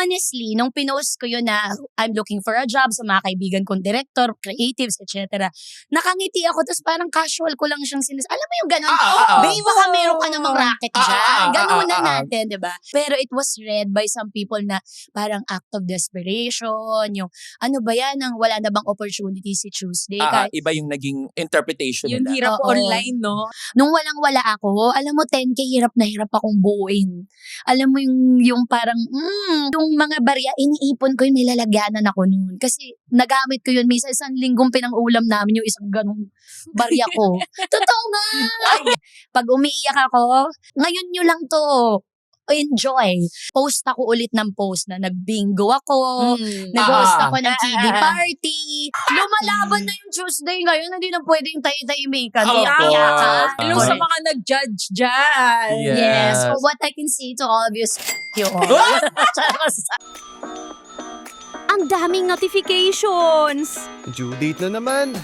honestly, nung pinost ko yun na I'm looking for a job sa mga kaibigan kong director, creatives, etc. Nakangiti ako, tapos parang casual ko lang siyang alam mo yung ganun, babe, baka meron ka namang racket dyan. Ganun na natin, di ba? Pero it was read by some people na parang act of desperation, yung ano ba yan, ang wala na bang opportunity si Tuesday. Iba yung naging interpretation Yung nila. hirap online, no? Nung walang-wala ako, alam mo, 10K, hirap na hirap akong buuin. Alam mo yung parang, yung mga barya, iniipon ko yun, may lalagyanan ako noon. Kasi nagamit ko yun, minsan isang linggong pinang-ulam namin yung isang ganong barya ko. Totoo nga! Pag umiiyak ako, ngayon nyo lang to, enjoy. Post ako ulit ng post na nag-bingo ako, nag-host ako ng TV party. Lumalaban na yung Tuesday ngayon, hindi na pwedeng tayo-tahimikan. Iyak-iyakan. Hello sa mga nag-judge dyan. Yes. So what I can say to all of you is you. Ang daming notifications! Due date na naman.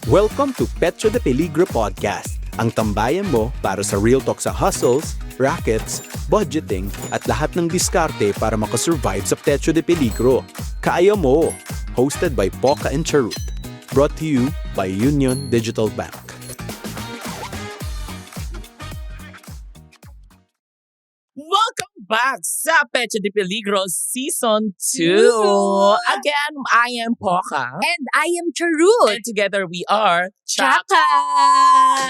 Welcome to Petro de Peligro Podcast, ang tambayan mo para sa real talk sa hustles, rackets, budgeting, at lahat ng diskarte para makasurvive sa Petro de Peligro. Kaya mo! Hosted by Poca and Charut. Brought to you by Union Digital Bank. Welcome back sa Petro de Peligro Season 2. Again, I am Poca. And I am Charut. And together we are Chaka!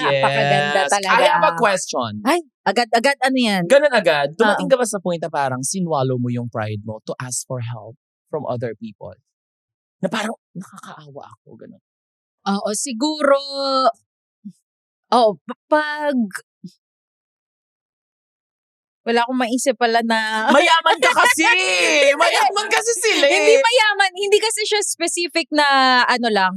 Yes. Napakaganda talaga. I have a question. Ay, agad-agad ano yan? Ganun agad, dumating ka ba sa point na parang sinwallow mo yung pride mo to ask for help from other people? Na parang nakakaawa ako, ganun. Oo, siguro, pag wala akong maisip pala na Mayaman ka kasi! Mayaman kasi sila eh! hindi mayaman, hindi kasi siya specific na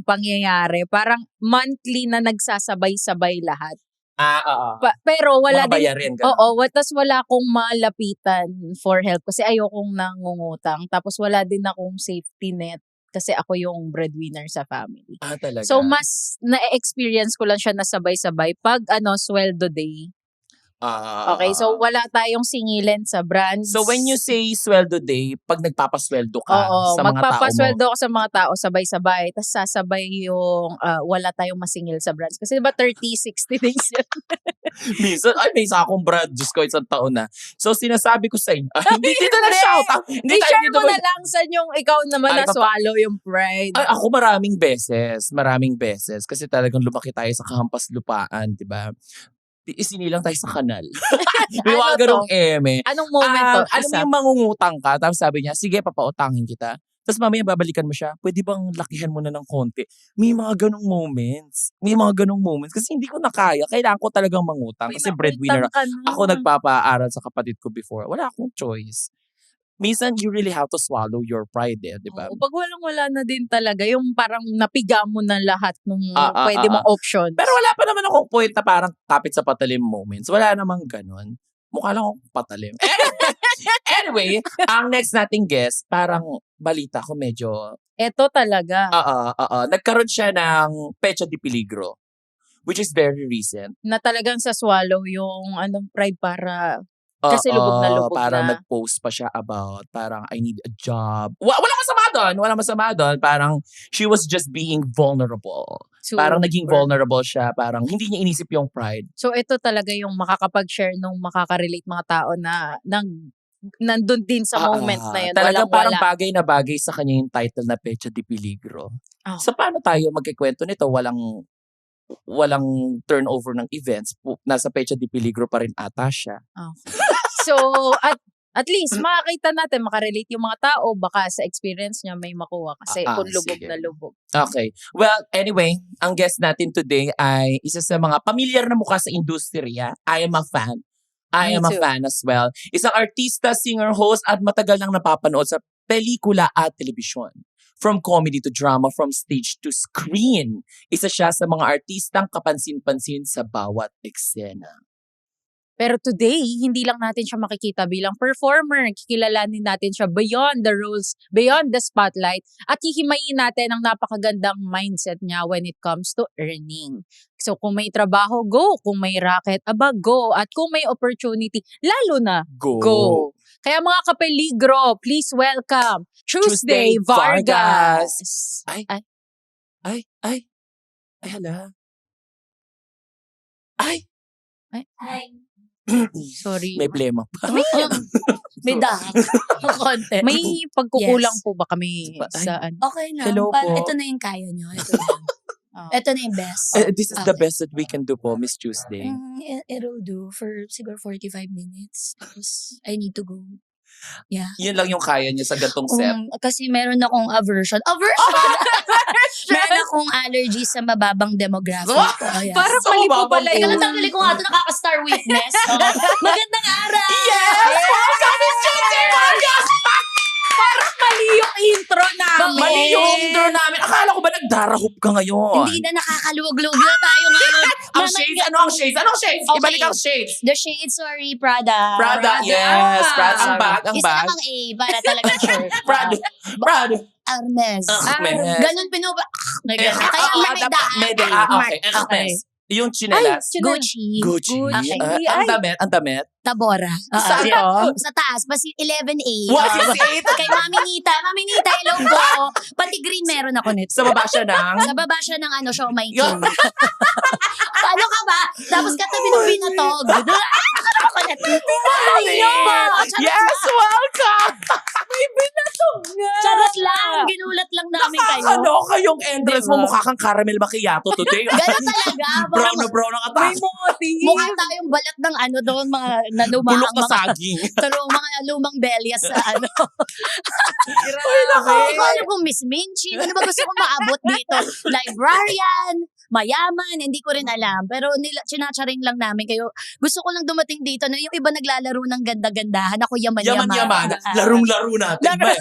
pangyayari. Parang monthly na nagsasabay-sabay lahat. Oo. Pero wala Mga din. bayarin, ganun. Tas wala akong malapitan for help kasi ayokong nangungutang. Tapos wala din akong safety net kasi ako yung breadwinner sa family. Talaga? So mas na-experience ko lang siya na sabay-sabay pag sweldo day. Okay, so wala tayong singilin sa brands. So when you say sweldo day, pag nagpapasweldo ka sa mga tao mo. Magpapasweldo ako sa mga tao sabay-sabay. Tapos sasabay yung wala tayong masingil sa brands. Kasi diba 30, 60 days yun? Minsan, may isa akong brand. Diyos ko, isang taon na. So sinasabi ko sa inyo, hindi dito na shout out. I-share mo na lang saan yung ikaw naman na swallow yung pride. Ako maraming beses. Kasi talagang lumaki tayo sa kahampas lupaan, di ba? Isinilang tayo sa kanal. May mga ganong eme. Anong moment to? Alam mo yung mangungutang ka, tapos sabi niya, sige, papautangin kita. Tapos mamaya babalikan mo siya, pwede bang lakihan mo na ng konti? May mga ganong moments. Kasi hindi ko na kaya. Kailangan ko talagang mangutang. Kasi breadwinner. Ako nagpapaaral sa kapatid ko before. Wala akong choice. Minsan, you really have to swallow your pride di ba? Pag walang-wala na din talaga, yung parang napiga mo na lahat ng pwede mong options. Pero wala pa naman akong point na parang kapit sa patalim moments. Wala namang ganun. Mukha lang akong patalim. Anyway, ang next nating guest, parang balita ko medyo... Eto talaga. Nagkaroon siya ng Petro de Peligro, which is very recent. Na talagang sa swallow yung pride para... Kasi lubog na lubog parang na. nag-post pa siya about parang I need a job. Walang masama doon. Parang she was just being vulnerable. Super. Parang naging vulnerable siya. Parang hindi niya inisip yung pride. So ito talaga yung makakapag-share nung makaka-relate mga tao na nandun din sa moment na yun. Talagang parang bagay na bagay sa kanya yung title na Petro de Peligro. So paano tayo magkikwento nito? Walang turnover ng events. Nasa Petro de Peligro pa rin ata siya. So, at least, makakita natin, makarelate yung mga tao, baka sa experience niya may makuha kasi kung lubog sige. na lubog. Okay. Well, anyway, ang guest natin today ay isa sa mga pamilyar na mukha sa industriya. I am a fan. I am a fan as well. Isang artista, singer, host, at matagal nang napapanood sa pelikula at telebisyon. From comedy to drama, from stage to screen. Isa siya sa mga artistang kapansin-pansin sa bawat eksena. Pero today, hindi lang natin siya makikita bilang performer. Kikilalanin natin siya beyond the roles, beyond the spotlight. At hihimayin natin ang napakagandang mindset niya when it comes to earning. So kung may trabaho, go. Kung may racket, go. At kung may opportunity, lalo na, go. Kaya mga kapeligro, please welcome Tuesday Tuesday Vargas. Vargas. Ay, hala. Ay, Sorry. may plema. May dark. Konti. May pagkukulang Yes. po ba kami Ay. sa ano? Okay lang. Hello Parang po. ito na yung kaya nyo. Ito na. Oh. Ito na yung best. This is the Okay. best that we can do po, Miss Tuesday. It'll do for siguro 45 minutes. Tapos, I need to go. Yeah. Yun lang yung kaya niya sa gantong set. Kasi meron akong aversion. Meron akong allergy sa mababang demographic. Ayan. Parang So, mali po babang pala Teka yun. lang, tanggalin ko nga ito, nakaka-star witness. Magandang araw! Welcome, Miss Tuesday Vargas! Mali yung intro namin. Mali yung intro namin. Akala ko ba nagdarahop ka ngayon? Hindi na nakakaluwag-luwag na tayo ngayon. Ang shades, ano ang shades? Anong shades? Okay. Ibalik ang shades. The shade, sorry, Prada. Prada, yes. Prada, ang Sorry. bag, ang Isa bag. lang ang A, para talagang sure. Prada. Hermes. Hermes. Ganun pinuba. Kaya may daan. Okay, Hermes. Yung chinelas. Gucci. Gucci. Gucci. Ang damit. Tabora. Saan Yeah. Sa taas, basi 11A. What is it? Kay Mami Nita. Mami Nita, hello po. Pati green meron ako nito. Sa baba siya ng... Sa baba siya ng siomay king. Ano ka ba? Tapos katabi ng binatog. Ako na. Yes, welcome! Charot lang. Ginulat lang namin kayo. Nakakaloka yung entrance mo. Diba? Mukha kang caramel macchiato today. Ganun talaga. Brown na brown ang atas. Mukha tayong balat ng doon, mga nalumang Bulok na saging. mga lumang belyas sa Grabe. Hindi ko alam kung Miss Minchi. Ano ba gusto kong maabot dito? Librarian, mayaman, hindi ko rin alam. Pero sinatsaring lang namin kayo. Gusto ko lang dumating dito na yung iba naglalaro ng ganda-gandahan. Ako yaman-yaman. Yaman-yaman. Larong-laro natin ba?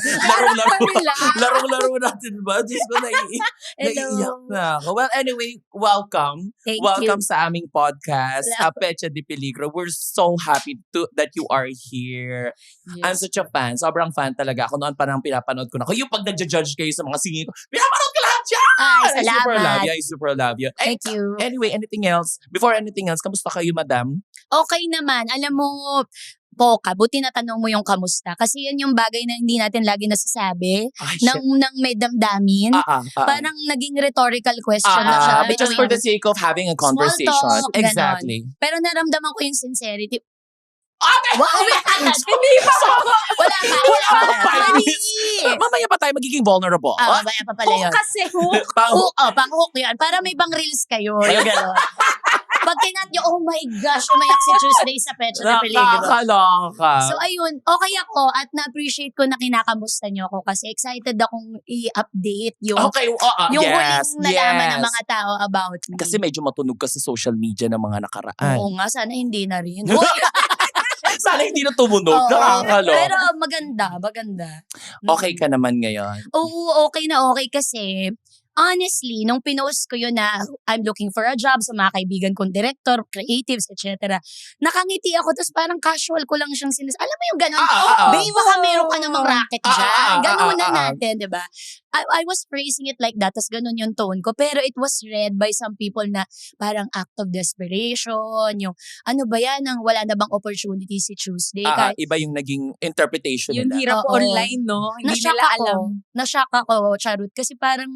Larong-laro natin ba? Diyos ko, naiiyak na ako. Well, anyway, welcome. Thank Welcome you. sa aming podcast, Pecha de Peligro. We're so happy that you are here. I'm such a fan. Sobrang fan talaga ako. Noon parang pinapanood ko na ako. Yung pag nagja-judge kayo sa mga singing ko, pinapanood ko lahat yan! Ay, I super love salamat. you. I super love you. Thank you. Anyway, anything else? Before anything else, kamusta kayo, madam? Okay naman. Alam mo, Poka, buti na tanong mo yung kamusta. Kasi yan yung bagay na hindi natin lagi nasasabi Ay, ng may damdamin. Parang naging rhetorical question na siya. but just for the sake of having a conversation. talk, ganon. Exactly. Pero naramdaman ko yung sincerity. Ate! Hindi pa. Wala pa. Mamaya pa tayo magiging vulnerable. Mamaya pa pala yun. Kasi hook. Pang-hook yan. Para may pang-reels kayo. Yung gano'n. Pag kinat nyo, oh my gosh, umayak si Tuesday sa Pecha de Peligro. Nakakaloka. So ayun, okay ako at na-appreciate ko na kinakamusta nyo ako kasi excited akong i-update yung yes, huling nalaman ng yes. mga tao about me. Kasi medyo matunog ka sa social media ng mga nakaraan. Oo nga, sana hindi na rin. Sana hindi na tumunog. Oo. Nakakaloka. Pero maganda. Okay ka naman ngayon. Oo, okay na okay kasi honestly, nung pinost ko yun na I'm looking for a job sa mga kaibigan kong director, creatives, etc. Nakangiti ako, tapos parang casual ko lang siyang alam mo yung gano'n? Babe, baka meron ka namang racket dyan. Gano'n na natin, di ba? I was phrasing it like that, tapos gano'n yung tone ko. Pero it was read by some people na parang act of desperation, yung ano ba yan, wala na bang opportunity si Tuesday? Iba yung naging interpretation Yung nila. hirap Oo. online, no? Hindi Na-shock nila ako. alam. Na-shock ako, Charot. Kasi parang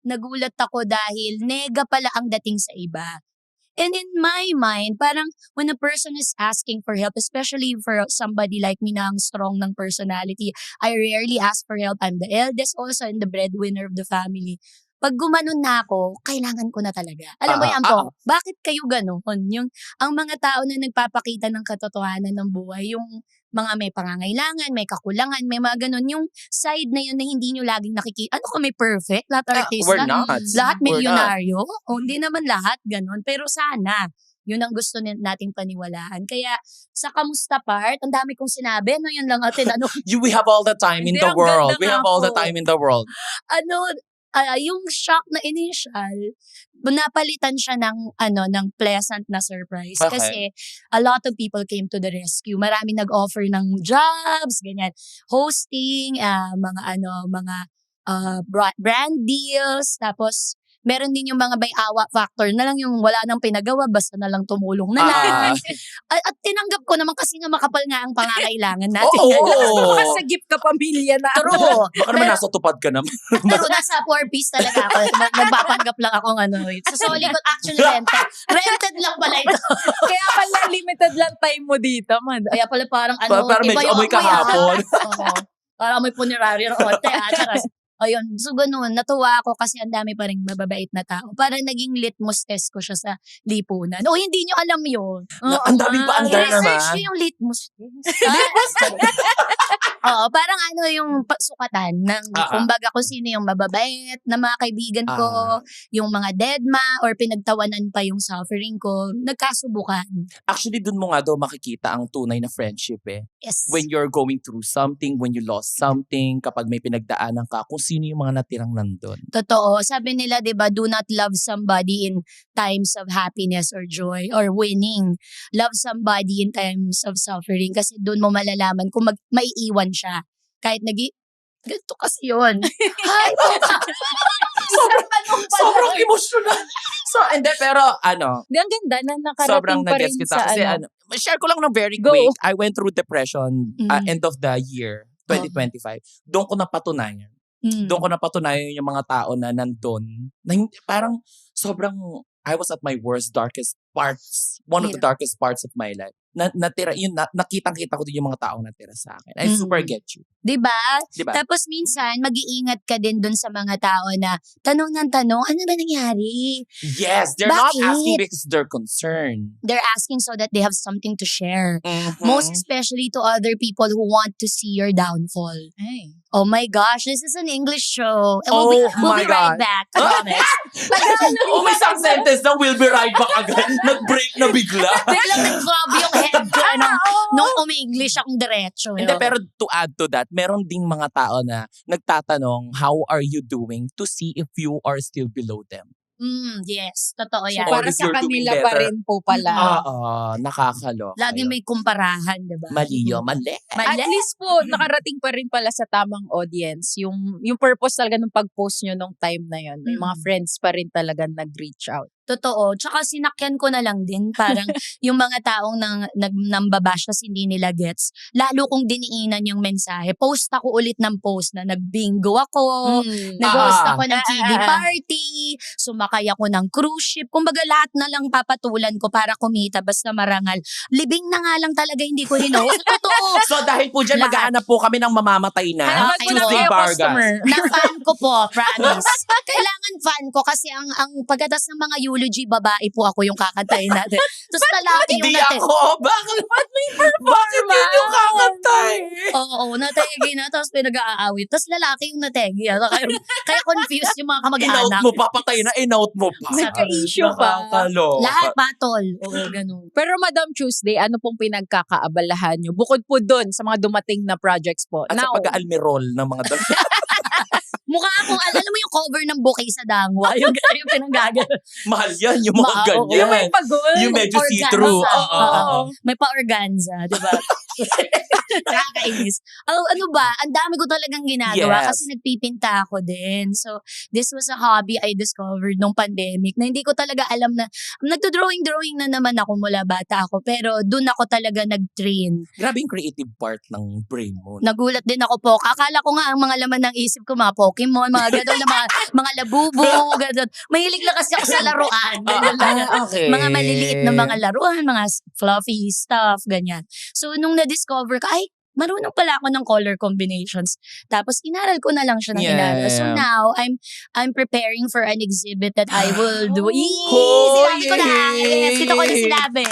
nagulat ako dahil nega pala ang dating sa iba. And in my mind, parang when a person is asking for help, especially for somebody like me na ang strong ng personality, I rarely ask for help. I'm the eldest also and the breadwinner of the family. Pag gumanon na ako, kailangan ko na talaga. Alam mo yan po, bakit kayo ganon? Ang mga tao na nagpapakita ng katotohanan ng buhay, yung mga may pangangailangan, may kakulangan, may mga ganon, yung side na yun na hindi nyo laging nakikita. Ano ko may perfect? Lahat artista? We're not. Lahat We're milyonaryo? O hindi naman lahat ganon. Pero sana, yun ang gusto nating paniwalaan. Kaya sa kamusta part, ang dami kong sinabi. Yun lang atin. We have all the time in Hindi, the ang world. ganda We have nga all the po. time in the world. Yung shock na initial, napalitan siya ng pleasant na surprise. Okay. Kasi a lot of people came to the rescue. Marami nag-offer ng jobs, ganyan. Hosting, mga brand deals. Tapos, meron din yung mga may awa factor na lang yung wala nang pinagawa, basta na lang tumulong na lang. At tinanggap ko naman kasi nga makapal nga ang pangangailangan natin. Oo. Baka sa gift ka pamilya na. True. Baka naman nasa tupad ka naman. Pero nasa 4 piece talaga ako. Nagpapanggap lang akong Sa Solicot, actually rented. Rented lang pala ito. Kaya pala limited lang time mo dito, man. Kaya pala parang Parang medyo amoy kahapon. Oo. Parang amoy puneraryo ng onte. Charas. Ayun. So, ganun. Natuwa ako kasi ang dami pa rin mababait na tao. Parang naging litmus test ko siya sa lipunan. O, hindi nyo alam yun. Ang daming paandar naman. I-research nyo yung litmus test. Oo, parang yung sukatan ng kumbaga kung sino yung mababait na mga kaibigan ko, yung mga deadma or pinagtawanan pa yung suffering ko, nagkasubukan. Actually, dun mo nga daw makikita ang tunay na friendship eh. Yes. When you're going through something, when you lost something, kapag may pinagdaanan ka, kung sino yung mga natirang nandun. Totoo. Sabi nila, di ba, do not love somebody in times of happiness or joy or winning. Love somebody in times of suffering kasi doon mo malalaman kung maiiwan siya. Kahit ganito kasi yun. Ay, Sobrang emotional. Pero Di, ang ganda na sobrang nakarating pa rin nag-guess kita. sa Kasi share ko lang ng very Go. quick. I went through depression end of the year, Oh. 2025. Doon ko napatunayan. Doon ko napatunayan yung mga tao na nandun. Na parang sobrang, I was at my worst, darkest parts. One of the darkest parts of my life. Nakitang-kita ko din yung mga taong natira sa akin. I super get you. Diba? Diba? Tapos minsan, mag-iingat ka din dun sa mga tao na tanong ng tanong, ano ba nangyari? Yes, they're not Bakit? asking because they're concerned. They're asking so that they have something to share. Mhm. Most especially to other people who want to see your downfall. Ay. Oh my gosh, this is an English show. And Oh we'll my be right God. back. I promise. May isang sentence na we'll be right back agad. Nag-break na bigla. Biglang nag-flop yung head ko nung umi-English akong diretso. Hindi, pero to add to that, meron ding mga tao na nagtatanong, how are you doing to see if you are still below them. Yes, totoo So, yan. Or para if sa you're doing kanila pa better. rin po pala. Nakakaloka. Lagi yun. may kumparahan, diba? Mali yun, mali. At least po, nakarating pa rin pala sa tamang audience. Yung purpose talaga ng pag-post nyo nung time na yun. May mga friends pa rin talaga nag-reach out. Totoo. Tsaka sinakyan ko na lang din. Parang yung mga taong nambabash kasi hindi nila gets. Lalo kong diniinan yung mensahe. Post ako ulit ng post na nagbingo ako. Nag-host ako ng kiddie party. Sumakay ako ng cruise ship. Kumbaga lahat na lang papatulan ko para kumita basta marangal. Libing na nga lang talaga hindi ko hinost. Totoo. So dahil po dyan, Lahat. maghahanap po kami ng mamamatay na. Hanapan ko na Tuesday kayo, Vargas. customer. Na-fan ko po, promise. Kailangan fan ko kasi ang pagkatas ng mga eulogy, babae po ako yung kakantayin natin. Tapos lalaki yung Hindi natin. ako. Bakit hindi yung kakantay? Oo, nategi na. Tapos pinag-aawit. Tapos lalaki yung nategi. Kaya confused yung mga In-out kamag-anak. mo pa, patay na, in-out mo pa. Nagka-issue pa. Nakakaloka. Lahat patol. Oo, ganun. Pero Madam Tuesday, ano pong pinagkakaabalahan nyo? Bukod po dun sa mga dumating na projects po. At sa pag-aalmirol ng mga Mukha akong, alam mo yung cover ng bouquet sa dangwa. Yung pinanggagano. mahal yan, yung mga ganyan. Yung may pagod. Yung medyo Organza. see-through. Oo. May pa-organza, di ba? Nakakainis. Ano ba? Ang dami ko talagang ginagawa Yes. kasi nagpipinta ako din. So, this was a hobby I discovered nung pandemic na hindi ko talaga alam na nagdo-drawing na naman ako mula bata ako pero doon ako talaga nag-train. Grabe yung creative part ng brain mo. Nagulat din ako po. Akala ko nga ang mga laman ng isip ko, mga Pokemon, mga gano'n, mga labubo, gano'n. Mahilig lang kasi ako sa laruan. Ganyan lang. Okay. Mga maliliit na mga laruan, mga fluffy stuff, ganyan. So, nung na-discover ko, ay, marunong pala ako ng color combinations. Tapos, inaral ko na lang siya ng inaral. So, now, I'm preparing for an exhibit that I will do. Sinabi ko na. Yes, dito ko na sinabi.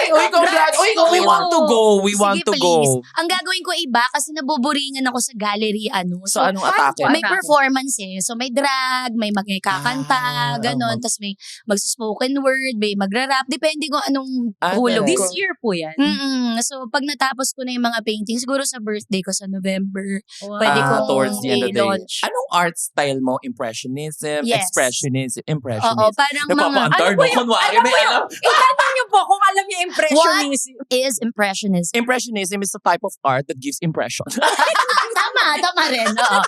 Uy, congrats! Uy, we want to go. We want Sige, to go. please. Ang gagawin ko iba kasi nabuburingan ako sa gallery, So, anong atake? may performance eh. So, may drag, may kakanta, ganon. Tapos may mag-spoken word, may magra-rap. Depende kung anong hulog correct. ko. This year po yan. So, pag natapos ko na yung mga painting, siguro sa birthday ko sa November, pwede kong Towards the end of the year. i-launch. Anong art style mo? Impressionism? Yes. Expressionism? Oo, Impressionism? parang mga Nagpapaandar, Ano po no? yung- Kunwari, ano may po yung- alam. Itanong nyo po kung alam niyo impressionism. is impressionism. Impressionism is a type of art that gives impression. Tama. Tama rin. Oo.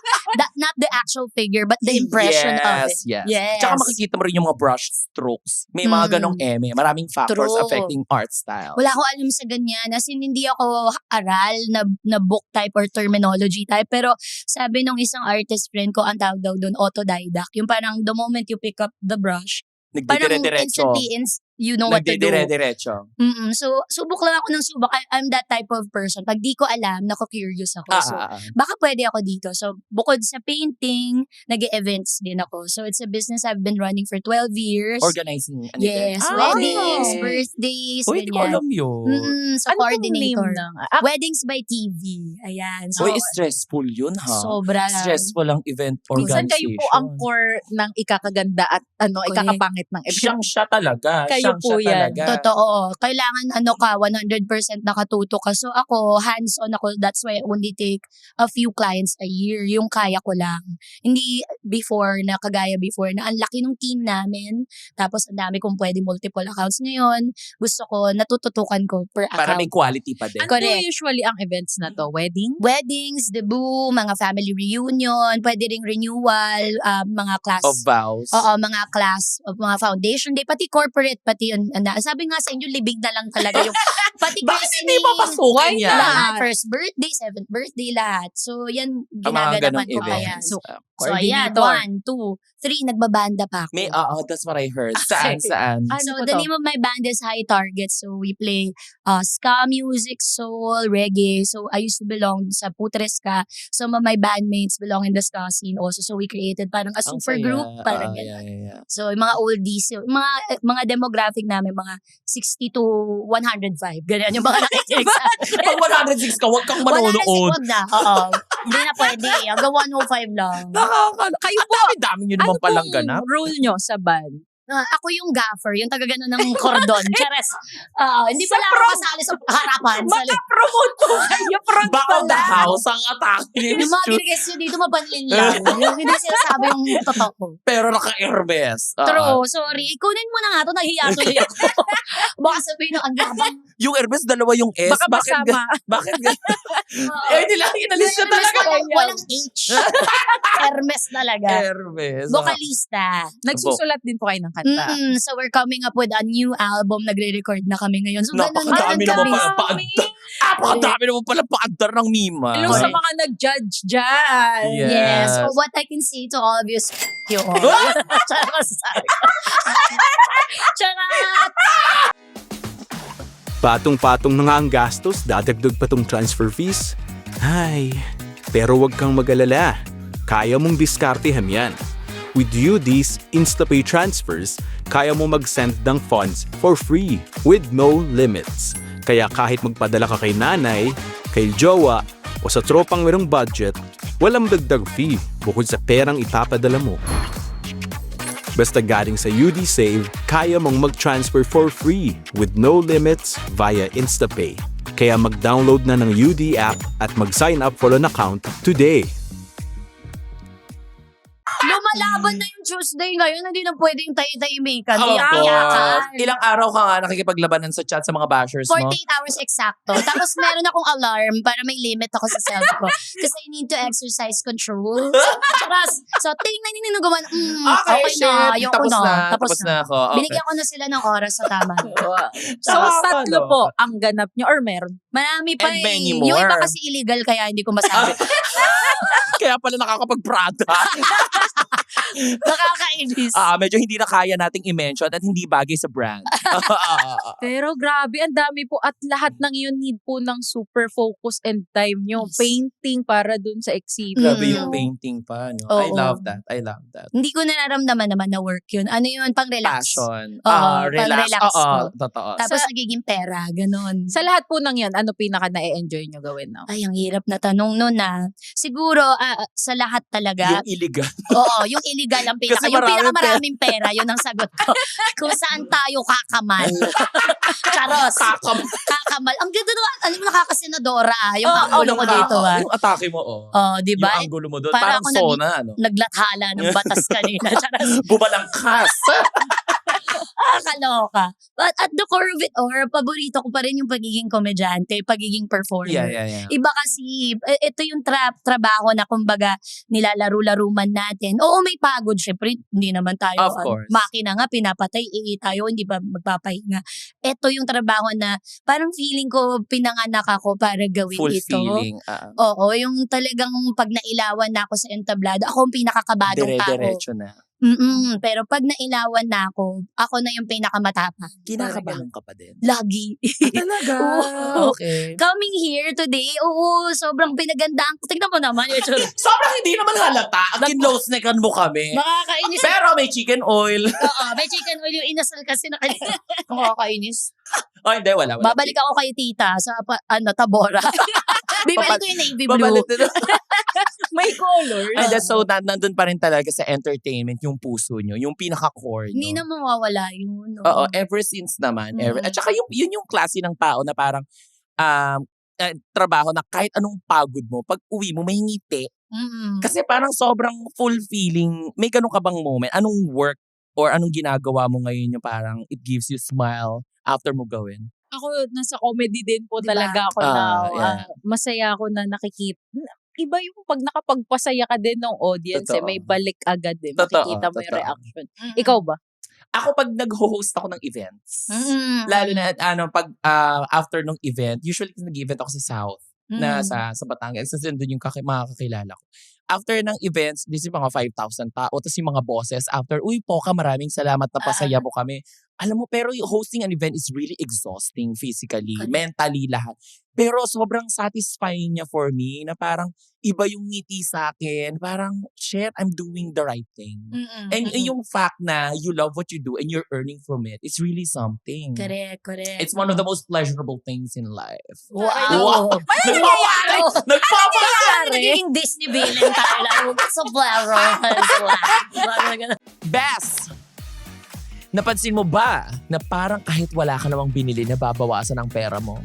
Not the actual figure, but the impression of it. Yes. Yes. Tsaka makikita mo rin yung mga brush strokes. May mga ganong maraming factors True. affecting art style. Wala ko alam sa ganyan. As in, hindi ako aral na book type or terminology type. Pero sabi nung isang artist friend ko, ang tawag daw doon, autodidact. Yung parang the moment you pick up the brush, parang Nagdidire-diretso. instantly, you know what to do. Nagdidire-diretso. So, subok lang ako ng subok. I'm that type of person. Pag di ko alam, nako-curious ako. So, baka pwede ako dito. So, bukod sa painting, nag-events din ako. So, it's a business I've been running for 12 years. Organizing an Yes, event. weddings, okay. birthdays, Uy, hindi ko ganyan. alam yun. So, Ano pong name coordinator. ng... Weddings by TV. Ayan. So, Uy, stressful yun ha. sobra. Stressful ang event Minsan kayo organization. po ang core ng ikakaganda at Correct. ikakapangit ng event. Siya talaga. Kayo Siyang po siya yan. talaga. Totoo. Kailangan 100% nakatuto ka. So ako, hands-on ako. That's why I only take a few clients a year. Yung kaya ko lang. Hindi kagaya before na ang laki ng team namin. Tapos ang dami kong pwede multiple accounts. Ngayon, gusto ko, natututukan ko per Para account. may quality pa din. Ano Correct. usually ang events na to? Wedding? Weddings, debut, mga family reunion, pwede ring renewal, mga class. Of vows. Oo, mga class, mga foundation day, pati corporate, pati yun. Sabi nga sa inyo, libig na lang talaga yung pati Bakit hindi christening, papasukan Why yan? not? lahat, first birthday, 7th birthday, lahat. So, yan, Ang mga ginaganapan ganong ko pa yan. events. So, ayan, 1, 2, 3, nagbabanda pa ako. That's what I heard. Saan? Ano So, po the to? name of my band is High Target. So, we play ska music, soul, reggae. So, I used to belong sa Putreska. Some of my bandmates belong in the ska scene also. So, we created parang a Ang super saya. group. Parang ganun. Yeah. So, yung mga oldies, yung mga demographic namin, mga 60 to 105. Ganyan yung mga nakikinig sa Pag 106 ka, huwag kang 106, manonood. wag na. Oo. Hindi na pwede. Hanggang 105 lang. Kayo po, dami nyo naman palang ganap. role nyo sa band? Ako yung gaffer, yung taga-gano ng cordon. Chares. Hindi pala ako kasali sa harapan. Maka-promote po kayo front Back of the house ang atake ni Yung mga Stu. binigay nyo dito, mabanlin lang. Yung hindi sinasabi yung totoo. Pero naka-Hermes. True, sorry. Ikunin mo na nga ito, nahiya tuloy ako. Baka sabihin ng ang gabang. Yung Hermes, dalawa yung S. Baka masama. Bakit hindi lang inalis na talaga. Walang H. Hermes talaga. Hermes. Vocalista. Nagsusulat din po kayo ng kanta. So we're coming up with a new album. Nagre-record na kami ngayon. So ganun Napakadami naman kami. pala paandar. Napakadami naman pala paandar ng Mima. Hello sa mga nag-judge dyan. Yes. So what I can say to all of you is you all. Charot. Charot. Patong-patong na nga ang gastos, dadagdag pa tong transfer fees. Ay, pero wag kang mag-alala. Kaya mong diskartehan yan. With UD's InstaPay transfers, kaya mo mag-send ng funds for free with no limits. Kaya kahit magpadala ka kay nanay, kay jowa, o sa tropang merong budget, walang dagdag fee bukod sa perang ipapadala mo. Basta galing sa UD Save, kaya mong mag-transfer for free with no limits via InstaPay. Kaya mag-download na ng UD app at mag-sign up for an account today. Lumalaban na yung Tuesday ngayon. Hindi na pwedeng tayo-taimikan. Of Iyak-iyakan. course. Ilang araw ka nga nakikipaglabanan sa chat sa mga bashers mo? 48 hours exacto. Tapos meron akong alarm para may limit ako sa self ko. Kasi I need to exercise control. So, tingnan nyo gumawa. Okay na. Ayoko Tapos na. Tapos Tapos na ako. Okay. Binigyan ko na sila ng oras sa tama. So, tatlo po ang ganap nyo or meron? Marami pa And eh. many Yung iba more. kasi illegal kaya hindi ko masabi. Kaya pala nakakapag-Prada. Nakakainis. Medyo hindi na kaya nating i-mention at hindi bagay sa brand. Pero grabe, ang dami po at lahat ng yun need po ng super focus and time nyo. Yes. Painting para dun sa exhibit. Grabe Mm. yung painting pa. No? Oo. I love that. Hindi ko nararamdaman naman na work yun. Ano yun? Pang-relax. Passion. Oo, Relax. pang-relax Oo, ko. totoo. Tapos nagiging pera. Ganon. Sa lahat po ng yun, ano pinaka na-enjoy nyo gawin now? Ay, ang hirap na tanong nun ah. Siguro, sa lahat talaga. Yung illegal. Oo, yung illegal ang pinaka. Kasi Yung maraming pinakamaraming pera, yun ang sagot ko. Kung saan tayo kakamal. Charos. Kakamal. Ang ganda naman. Alam mo, nakakasenadora ah. Yung angulo ko dito ah. Yung atake mo, oh. Oh, di ba? Yung angulo mo doon. Para Parang ako sona, ano? Naglathala ng batas kanina. Charos. Bumalangkas. Nakakaloka. But at the core of it all, paborito ko pa rin yung pagiging komedyante, pagiging performer. Yeah. Iba kasi, ito yung trabaho na kumbaga nilalaro-laro man natin. Oo, may pagod. Syempre, hindi naman tayo. Of course. Makina nga, pinapatay, tayo, hindi pa magpapahinga. Ito yung trabaho na parang feeling ko pinanganak ako para gawin ito. Fulfilling. Oo, yung talagang pag nailawan na ako sa entablado, ako ang pinakakabadong tao. Dire-diretso na. Pero pag nailawan na ako na yung pinakamatapang. Kinakabalan ka pa din. Lagi. Talaga? Oo. Okay. Coming here today, oo, sobrang pinagandaan ko. Tignan mo naman. Sobrang hindi naman halata. Ang kinlose-neckan mo kami. Nakakainis. Pero may chicken oil. Oo, may chicken oil yung inasal kasi nakakainis. Oh, hindi. Wala. Babalik ako kay tita sa Tabora. Bibalik ko yung navy blue. Babalik din. May color. And so, nandun pa rin talaga sa entertainment yung puso nyo. Yung pinaka-core nyo. Hindi na mawawala yun. No? Oo, ever since naman. At saka yun yung klase ng tao na parang trabaho na kahit anong pagod mo, pag uwi mo, may ngiti. Kasi parang sobrang fulfilling. May ganun ka bang moment? Anong work or anong ginagawa mo ngayon yung parang it gives you smile after mo gawin? Ako, nasa comedy din po Diba? talaga ako na. yeah. Masaya ako na nakikita. Iba yung pag nakapagpasaya ka din ng audience, Totoo. may balik agad din. Totoo, Makikita mo yung totoo. reaction. Ikaw ba? Ako pag nag-host ako ng events, lalo na pag after ng event, usually nag-event ako sa South, na sa Batangas, kasi doon yung mga kakilala ko. After ng events, this is mga 5,000 tao, tapos yung mga bosses, after, uy, Poca, maraming salamat na pasaya mo kami. Alam mo, pero hosting an event is really exhausting physically, mentally, lahat. Pero sobrang satisfying niya for me na parang iba yung ngiti sa akin. Parang, shit, I'm doing the right thing. And yung fact na you love what you do and you're earning from it, it's really something. Correct. It's one of the most pleasurable things in life. Wow. Nagpapalay! Nagpapalay! Nagiging Disney villain tayo lang. So, blaro. Best! Napansin mo ba na parang kahit wala ka namang binili, nababawasan ang pera mo?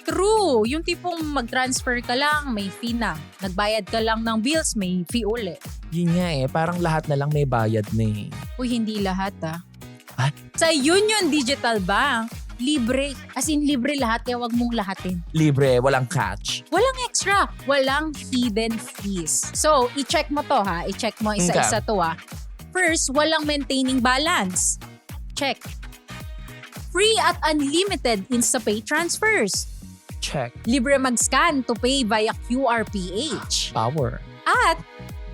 True. Yung tipong mag-transfer ka lang, may fee na. Nagbayad ka lang ng bills, may fee uli. Yun nga parang lahat na lang may bayad na eh. Uy, hindi lahat What? Sa Union Digital Bank, libre. As in, libre lahat, kaya wag mong lahatin. Libre, walang catch. Walang extra. Walang hidden fees. So, i-check mo to ha. I-check mo isa-isa to ha. First, walang maintaining balance. Check. Free at unlimited InstaPay transfers. Check. Libre mag-scan to pay via QRPH. Power. At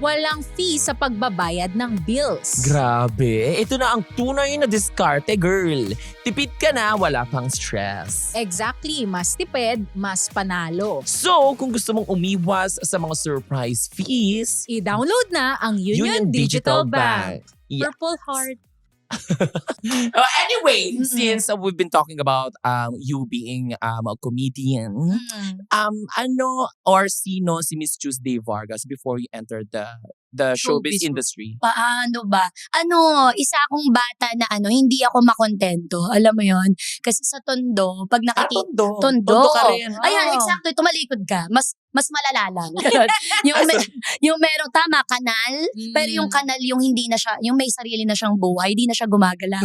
walang fee sa pagbabayad ng bills. Grabe. Ito na ang tunay na diskarte, girl. Tipid ka na, wala pang stress. Exactly. Mas tipid, mas panalo. So, kung gusto mong umiwas sa mga surprise fees, I-download na ang Union Digital Bank. Yeah. Purple Heart. Anyway, since we've been talking about you being a comedian, ano or sino si Miss Tuesday Vargas before you entered the showbiz industry? Paano ba? Isa akong bata na hindi ako makontento. Alam mo yon? Kasi sa Tondo, pag nakikita... Tondo. Tondo. Tondo ka rin. Ayan, exacto. Tumalikod ka. Mas malala lang. yung merong tama, kanal. Pero yung kanal, yung hindi na siya, yung may sarili na siyang buhay, hindi na siya gumagalaw.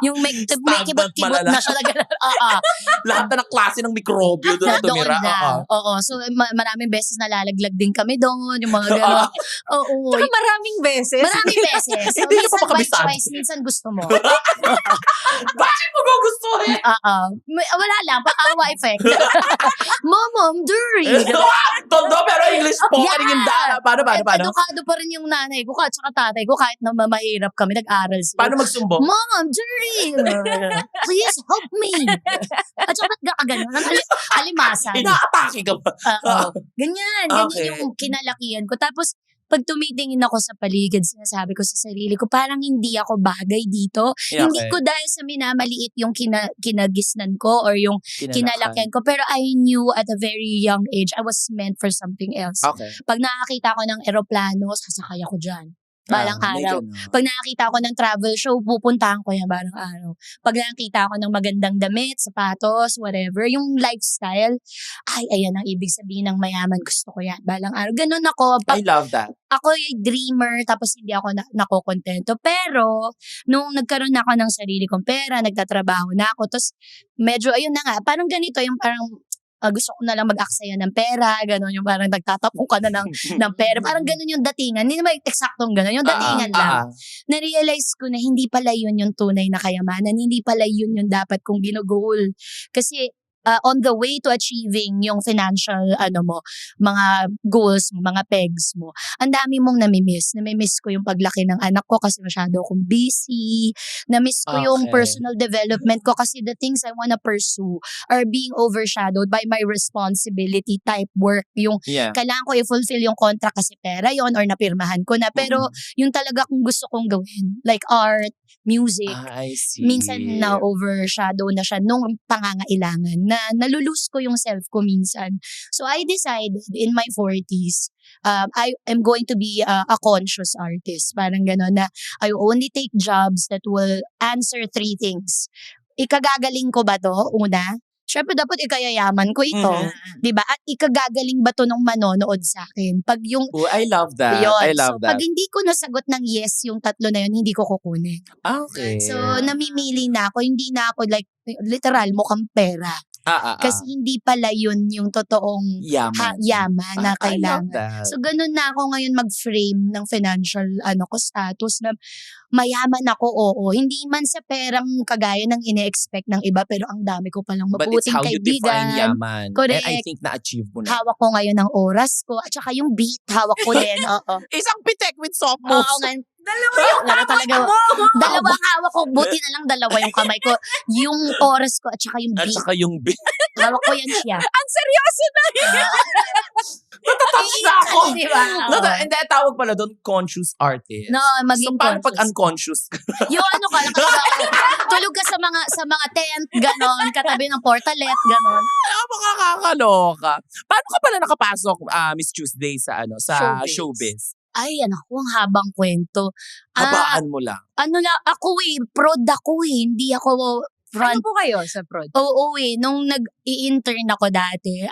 Yung may kibot-kibot malala. na siya. Lahat na ng klase ng mikrobyo doon na tumira. Oo. So, maraming beses nalalaglag din kami doon. Yung mga gano'n. Oo. Saka maraming beses. Maraming beses. So, Hindi ka minsan pa by makabisado. choice, minsan gusto mo. Bakit mo gugustuhin? Wala lang, pang-awa effect. Mom, Dury. Tondo pero English spoken yung dala. Paano? Edukado pa rin yung nanay ko at saka tatay ko kahit na mahirap kami, nag-aral sila. Paano magsumbo? Mom, Dury. Please help me. At saka ba't gano'n? Alimasan. Ina-atake ka ba? Ganyan Okay. yung kinalakihan ko. Tapos, pag tumitingin ako sa paligid, sinasabi ko sa sarili ko, parang hindi ako bagay dito. Yeah, Hindi okay. ko dahil sa minamaliit yung kinagisnan ko or yung kinalakihan ko. Pero I knew at a very young age, I was meant for something else. Okay. Pag nakakita ko ng eroplano, sasakay ako dyan. Balang May araw. ganun. Pag nakakita ako ng travel show, pupuntahan ko yan balang araw. Pag nakakita ako ng magandang damit, sapatos, whatever, yung lifestyle, ay, ayan ang ibig sabihin ng mayaman. Gusto ko yan. Balang araw. Ganun ako. I love that. Ako ay dreamer, tapos hindi ako nakokontento. Pero, nung nagkaroon na ako ng sarili kong pera, nagtatrabaho na ako, tapos medyo, ayun na nga, parang ganito, yung parang, gusto ko na lang mag-aksaya ng pera, gano'n, yung parang nagtatapong ka na ng pera. Parang gano'n yung datingan. Hindi naman eksaktong gano'n, yung datingan lang. Na-realize ko na hindi pala yun yung tunay na kayamanan. Hindi pala yun yung dapat kong ginugol. Kasi, on the way to achieving yung financial, mga goals mo, mga pegs mo, ang dami mong namimiss. Namimiss ko yung paglaki ng anak ko kasi masyado akong busy. Namiss ko yung Okay. personal development ko kasi the things I wanna pursue are being overshadowed by my responsibility type work. Yung Yeah. kailangan ko i-fulfill yung contract kasi pera yon or napirmahan ko na. Pero yung talaga kung gusto kong gawin, like art, music, I see. minsan na-overshadow na siya nung pangangailangan na nalulose ko yung self ko minsan. So I decided in my 40s, I am going to be a conscious artist. Parang gano'n na I only take jobs that will answer 3 things. Ikagagaling ko ba to? Una. Syempre dapat ikayayaman ko ito. Mhm. 'Di ba? At ikagagaling ba to nung manonood sa akin? Pag yung Oh, I love that. yun. I love So, that. pag hindi ko nasagot ng yes yung 3 na yun, hindi ko kukunin. Okay. So, namimili na ako. Hindi na ako like, literal, mukhang pera. Kasi hindi pala yun yung totoong yaman. yaman I na love kailangan. that. So, ganun na ako ngayon mag-frame ng financial ko status na mayaman ako, oo. Hindi man sa perang kagaya ng ine-expect ng iba, pero ang dami ko palang But it's mabuting how you define kaibigan. yaman. Correct. And I think na-achieve mo na. Hawak ko ngayon ng oras ko. At saka yung beat, hawak ko din. Oo. Isang pitek with soft moves. Oo nga. Dalawang hawak ko. Buti na lang dalawa yung kamay ko. Yung oras ko at saka yung At beat. saka yung beat. Hawak ko yan siya. Ang seryoso na yun. Natatouch na ako. Diba? Hindi, tawag pala doon, conscious artist. No, maging So, paano pag conscious. unconscious ka? Yung tulog ka sa mga tent, ganon, katabi ng portalet, ganon. Makakakaloka. Paano ka pala nakapasok, Miss Tuesday, sa Showbiz. showbiz? Ay, ang habang kwento. Habaan mo lang. Ako prod ako hindi ako front. Ano po kayo sa prod? Oo nung nag-i-intern ako dati,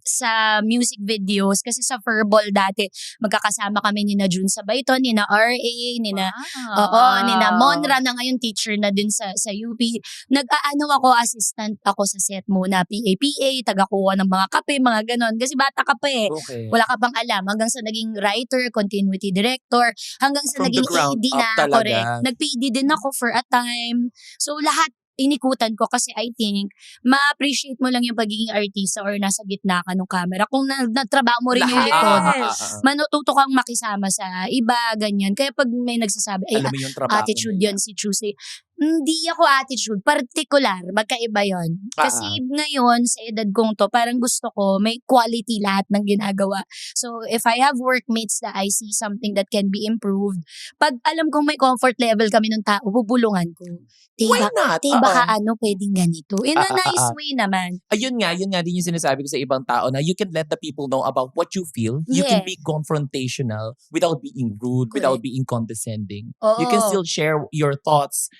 sa music videos, kasi sa Furball dati, magkakasama kami ni na Jun Sabayton, ni na RA, ni na Monra na ngayon teacher na din sa UP. Ako, assistant ako sa set muna, PA, taga-kuha ng mga kape, mga ganon. Kasi bata ka pa Okay. wala ka pang alam. Hanggang sa naging writer, continuity director, hanggang sa From the naging ground AD up na, talaga. correct. Nag-PD din ako for a time. So, lahat inikutan ko kasi I think ma-appreciate mo lang yung pagiging artista or nasa gitna ka ng camera. Kung natrabaho mo rin yung likod, matututo kang makisama sa iba, ganyan. Kaya pag may nagsasabi, ay, Alam mo yung trabaho attitude nila. yun si Tuesday. Hindi ako attitude, particular, magkaiba yon. Kasi ngayon, sa edad kong to, parang gusto ko, may quality lahat ng ginagawa. So, if I have workmates na I see something that can be improved, pag alam kong may comfort level kami ng tao, bubulungan ko. Why not? Baka pwedeng ganito. In a nice way naman. Ayun nga din yung sinasabi ko sa ibang tao na you can let the people know about what you feel. You can be confrontational without being rude, without being condescending. Oo. You can still share your thoughts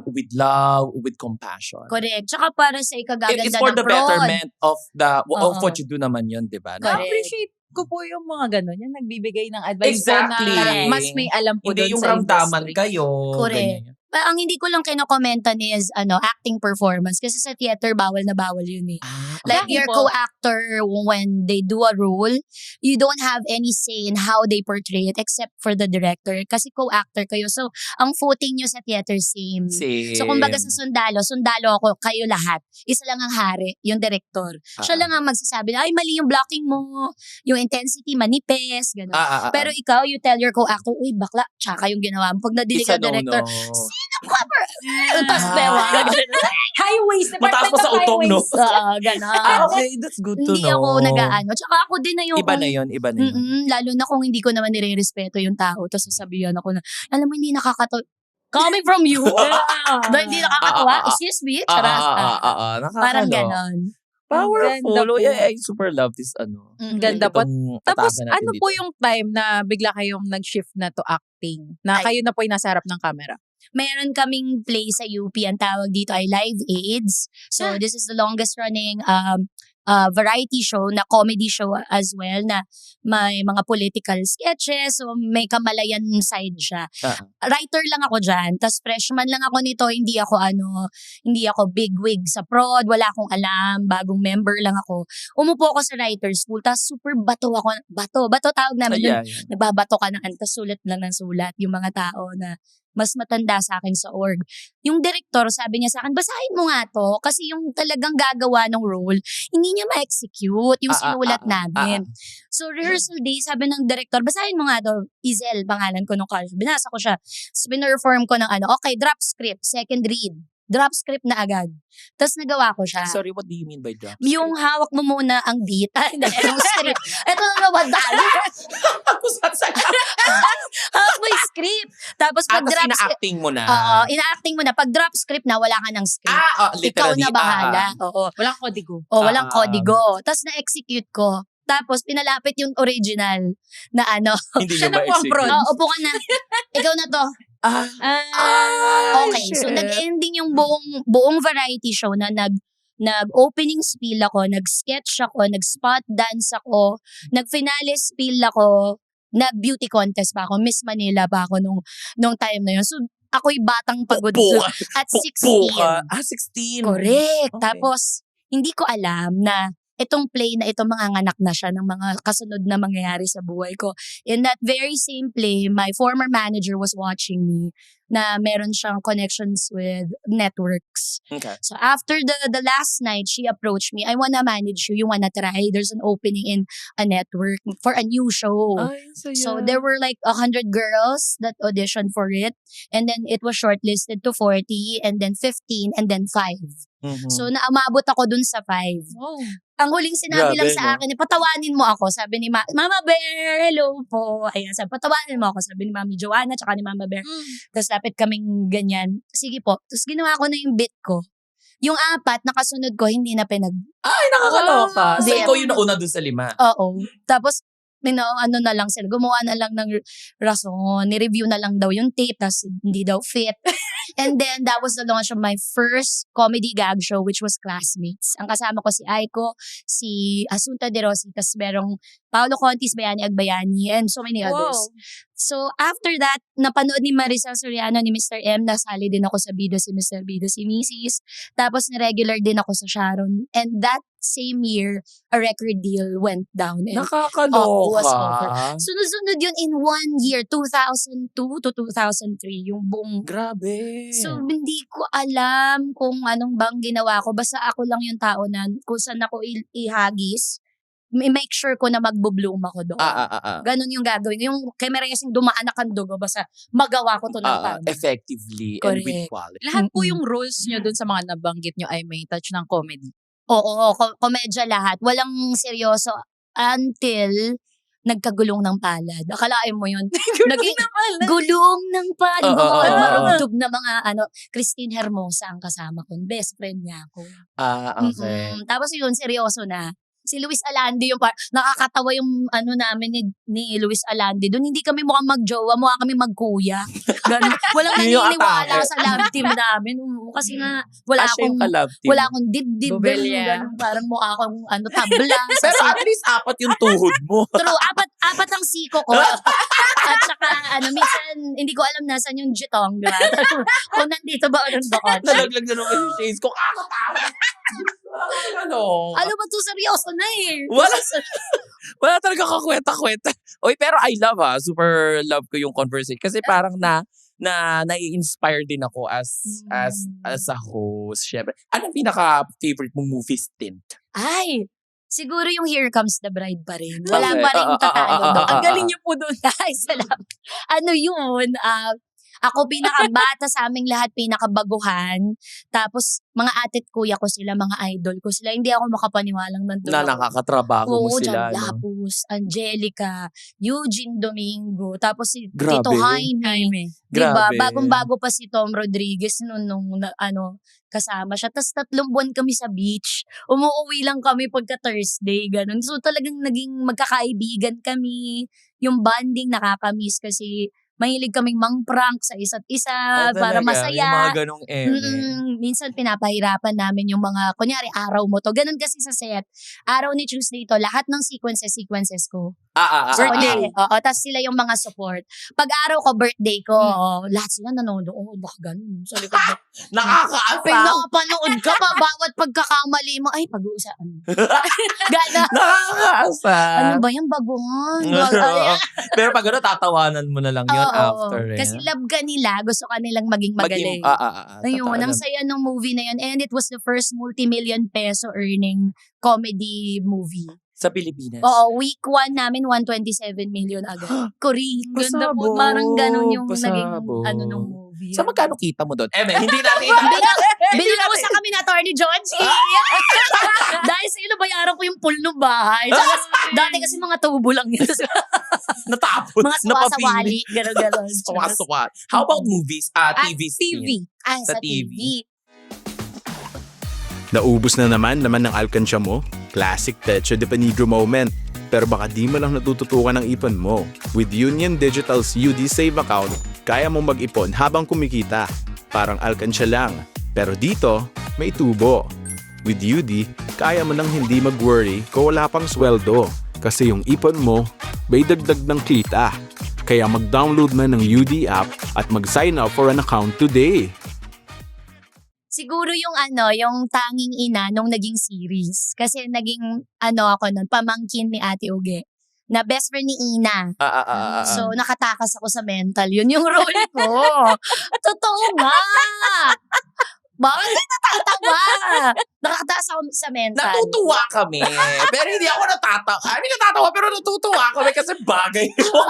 with love, with compassion. Correct. Tsaka para sa ikagaganda It's for ng the prod. betterment of Oo. what you do naman yun, di ba? Correct. Na-appreciate ko po yung mga ganun, yung nagbibigay ng advice Exactly. po na mas may alam po Hindi doon yung sa ramdaman industry. kayo. Correct. ganyan. Ang hindi ko lang kinokomentan is acting performance. Kasi sa theater, bawal na bawal yun eh. Like Bakit your po? co-actor, when they do a role, you don't have any say in how they portray it except for the director. Kasi co-actor kayo. So, ang footing nyo sa theater same. Same. So, kumbaga sa sundalo ako, kayo lahat. Isa lang ang hari, yung director. Siya lang ang magsasabi na, ay, mali yung blocking mo, yung intensity, manipes, gano'n. Pero ikaw, you tell your co-actor, uy, bakla, tsaka yung ginawa mo. Pag nadinig It's a ang director, no-no. cover! Tapos bewa. Highways. Mataas pa sa utong, no? Gano'n. Okay, that's good to Hindi know. ako nag-aano. Tsaka ako din na yung... Iba na yun. Lalo na kung hindi ko naman nire-respeto yung tao. Tapos sasabihan ako na, alam mo, hindi nakakatawa. Coming from you. Dahil hindi nakakatawa. Excuse me, charas. Parang Nakakalo. ganon. Powerful. Ganda po. I super love this Ganda po. itong Tapos atake natin ano po dito. yung time na bigla kayong nag-shift na to acting? Na Ay. kayo na po yung nasa harap ng camera? Meron kaming play sa UP, ang tawag dito ay Live Aids. So this is the longest running variety show na comedy show as well na may mga political sketches, so may kamalayan side siya. Writer lang ako dyan, tas freshman lang ako nito, hindi ako bigwig sa prod, wala akong alam, bagong member lang ako. Umupo ako sa writer's school, tas super bato ako, bato tawag namin dun. Nagbabato ka ng tas sulat lang ng sulat yung mga tao na mas matanda sa akin sa org. Yung director, sabi niya sa akin, basahin mo nga to kasi yung talagang gagawa ng role, hindi niya ma-execute yung sinulat namin. So rehearsal day, sabi ng director, basahin mo nga to. Izel, pangalan ko nung college. Binasa ko siya. So, pinerform ko ng okay, drop script, second read. Drop script na agad. Tapos nagawa ko siya. Sorry, what do you mean by drop script? Yung hawak mo muna ang beat. Yung script. Ito na naman dali. Hawak mo yung script. Tapos pag Tapos drop script. ina-acting mo na. Oo, ina-acting mo na. Pag drop script na, wala ka ng script. Ikaw Literally. na bahala. Oo. Walang kodigo. Walang kodigo. Tapos na-execute ko. Tapos pinalapit yung original na Hindi Siya niya na po ang prod. ma-execute. upo ka na. Ikaw na to. Okay, so shit. nag-ending yung buong variety show na nag-opening spiel ako, nag-sketch ako, nag-spot dance ako, nag-finale spiel ako, nag-beauty contest pa ako, Miss Manila pa ako nung time na yun. So, ako'y batang pagod at 16. 16. Correct. Okay. Tapos, hindi ko alam na itong play na ito manganganak na siya ng mga kasunod na mangyayari sa buhay ko. In that very same play, my former manager was watching me na meron siyang connections with networks. Okay. So after the last night, she approached me, I wanna manage you wanna try? There's an opening in a network for a new show. So there were like 100 girls that auditioned for it. And then it was shortlisted to 40 and then 15 and then 5. So naamabot ako dun sa 5. Wow. Ang huling sinabi Grabe, lang sa akin, patawanin mo ako. Sabi ni Mama Bear, hello po. Ayan, sabi, patawanin mo ako. Sabi ni Mami Joanna, tsaka ni Mama Bear. Tapos lapit kaming ganyan. Sige po. Tapos ginawa ko na yung bit ko. Yung 4, nakasunod ko, hindi na Ay, nakakaloka. So, Hindi. ikaw yung nauna dun sa 5. Oo. Tapos, na lang sila. Gumawa na lang ng rason. Ni-review na lang daw yung tape. Tapos, hindi daw fit. And then, that was the launch of my first comedy gag show, which was Classmates. Ang kasama ko si Aiko, si Asunta De Rossi, tapos merong Paolo Contis, Bayani Agbayani, and so many others. So, after that, napanood ni Maricel Soriano, ni Mr. M, nasali din ako sa Bida si Mr. Bida si Mrs. Tapos, ni-regular din ako sa Sharon. And that same year, a record deal went down. And Nakakaloka. was over. Sunod-sunod yun in 1 year, 2002 to 2003, yung buong. Grabe. So, hindi ko alam kung anong bang ginawa ko. Basta ako lang yung tao na kung saan ako ihagis, make sure ko na magbo-bloom ako doon. Ganon yung gagawin. Yung camera kasing dumaan na kandugo, basta magawa ko to ng tama. Effectively and Correct. with quality. Lahat po yung roles nyo dun sa mga nabanggit nyo ay may touch ng comedy. Oo, komedya lahat. Walang seryoso until nagkagulong ng palad. Akalain mo yun. Gulong ng palad. Marugtog na mga Christine Hermosa ang kasama ko. Best friend niya ako. Okay. Tapos yun, seryoso na. Si Luis Alandi yung nakakatawa yung namin ni Luis Alandi. Doon hindi kami mukhang magjowa, mukha kami magkuya. Ganun. Walang Yun yung naniniwala atake. sa love team namin. Kasi nga, wala Siya yung ka-love team. wala akong dibdib. Bobelya. Ganun. Parang mukha akong tabla. Pero at least 4 yung tuhod mo. True, apat ang siko ko. At saka, minsan, hindi ko alam nasan yung jitong, di ba? Kung nandito ba o nandokot. Nalaglag na naman yung shades ko. Kakatawa. Alam mo, to seryoso na eh. Wala talaga kakwenta-kwenta. Oy, pero I love super love ko yung conversation kasi parang nai-inspire din ako as a host. Syempre. Anong pinaka-favorite mong movie stint? Ay, siguro yung Here Comes the Bride pa rin. Wala Okay. pa rin tatalo doon. Ang galing nyo po dun. Ay, salamat. Yun? Ako pinakabata sa aming lahat, pinakabaguhan. Tapos, mga atit kuya ko sila, mga idol ko sila. Hindi ako makapaniwalang nandun Na ako. nakakatrabaho mo Oo, sila. Jan No? Lapus, Angelica, Eugene Domingo, tapos si Grabe. Tito Jaime. Jaime. Diba? Grabe. Bagong-bago pa si Tom Rodriguez nung kasama siya. Tapos 3 buwan kami sa beach. Umuuwi lang kami pagka Thursday, ganun. So talagang naging magkakaibigan kami. Yung bonding nakakamiss kasi mahilig kaming mang-prank sa isa't isa Ah, para talaga? masaya. Yung mga ganong Minsan pinapahirapan namin yung mga, kunyari araw mo to. Ganun kasi sa set. Araw ni Tuesday to, lahat ng sequences ko. So, kunyari, tas sila yung mga support. Pag araw ko, birthday ko, lahat sila nanonood. Baka ganun. Sa likod mo. Nakakaasam. Pinapanood ka pa, bawat pagkakamali mo, ay, pag-uusapan. Gano'n. Nakakaasam. Ano ba yan, baguhan? Oo. Pero pag ano, tatawanan mo na lang yun Oo. after. Kasi love ka nila, gusto ka nilang maging magaling. Ayun, ang saya ng movie na yun. And it was the first multi-million peso earning comedy movie. Sa Pilipinas. Oo, week 1 namin, 127 million agad. Korean. Ganda po. Pasabog. Parang ganun yung Pasabog. naging ng movie. Sa magkano kita mo doon? Hindi natin Binili mo sa kami na Attorney Georgie. Dahil sa ilo, bayaran ko yung pool ng bahay. Tsaka, dati kasi mga tubo lang yun. natapos. Mga suwasawali. Gano'n. Suwasawali. How about movies? TV. Sa Sa TV. Naubos na naman ng alkansya mo? Classic Techo de Peligro moment. Pero baka di mo lang natututukan ang ipon mo. With Union Digital's UD Save account, kaya mong mag-ipon habang kumikita. Parang alkansya lang. Pero dito, may tubo. With UD, kaya mo nang hindi mag-worry kung wala pang sweldo. Kasi yung ipon mo, may dagdag ng kita. Kaya mag-download na ng UD app at mag-sign up for an account today. Siguro yung tanging ina nung naging series. Kasi naging, ako nun, pamangkin ni Ate Uge. Na best friend ni Ina. So, nakatakas ako sa mental. Yun yung role ko. Totoo nga. Bakit natatawa? Nakatakas ako sa mental. Natutuwa kami. Pero hindi ako natatawa. Natatawa pero natutuwa kami kasi bagay ko.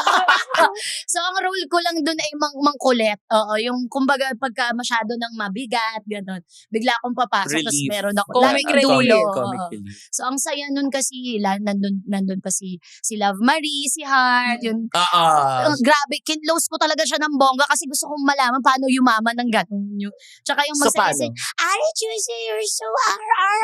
So, ang role ko lang dun ay mangkulit. Oo, yung kumbaga pagka masyado ng mabigat, gano'n. Bigla akong papasok, tapos Relief. meron ako. Comic laging relief. dulo. Comic Oo. relief. So, ang saya nun kasi, nandun pa si Love Marie, si Heart, yun. Grabe, kinlose ko talaga siya ng bongga kasi gusto kong malaman paano yumaman ng gano'n. Tsaka yung So, magsaya paano? Ari Tuesday, you're so RRR.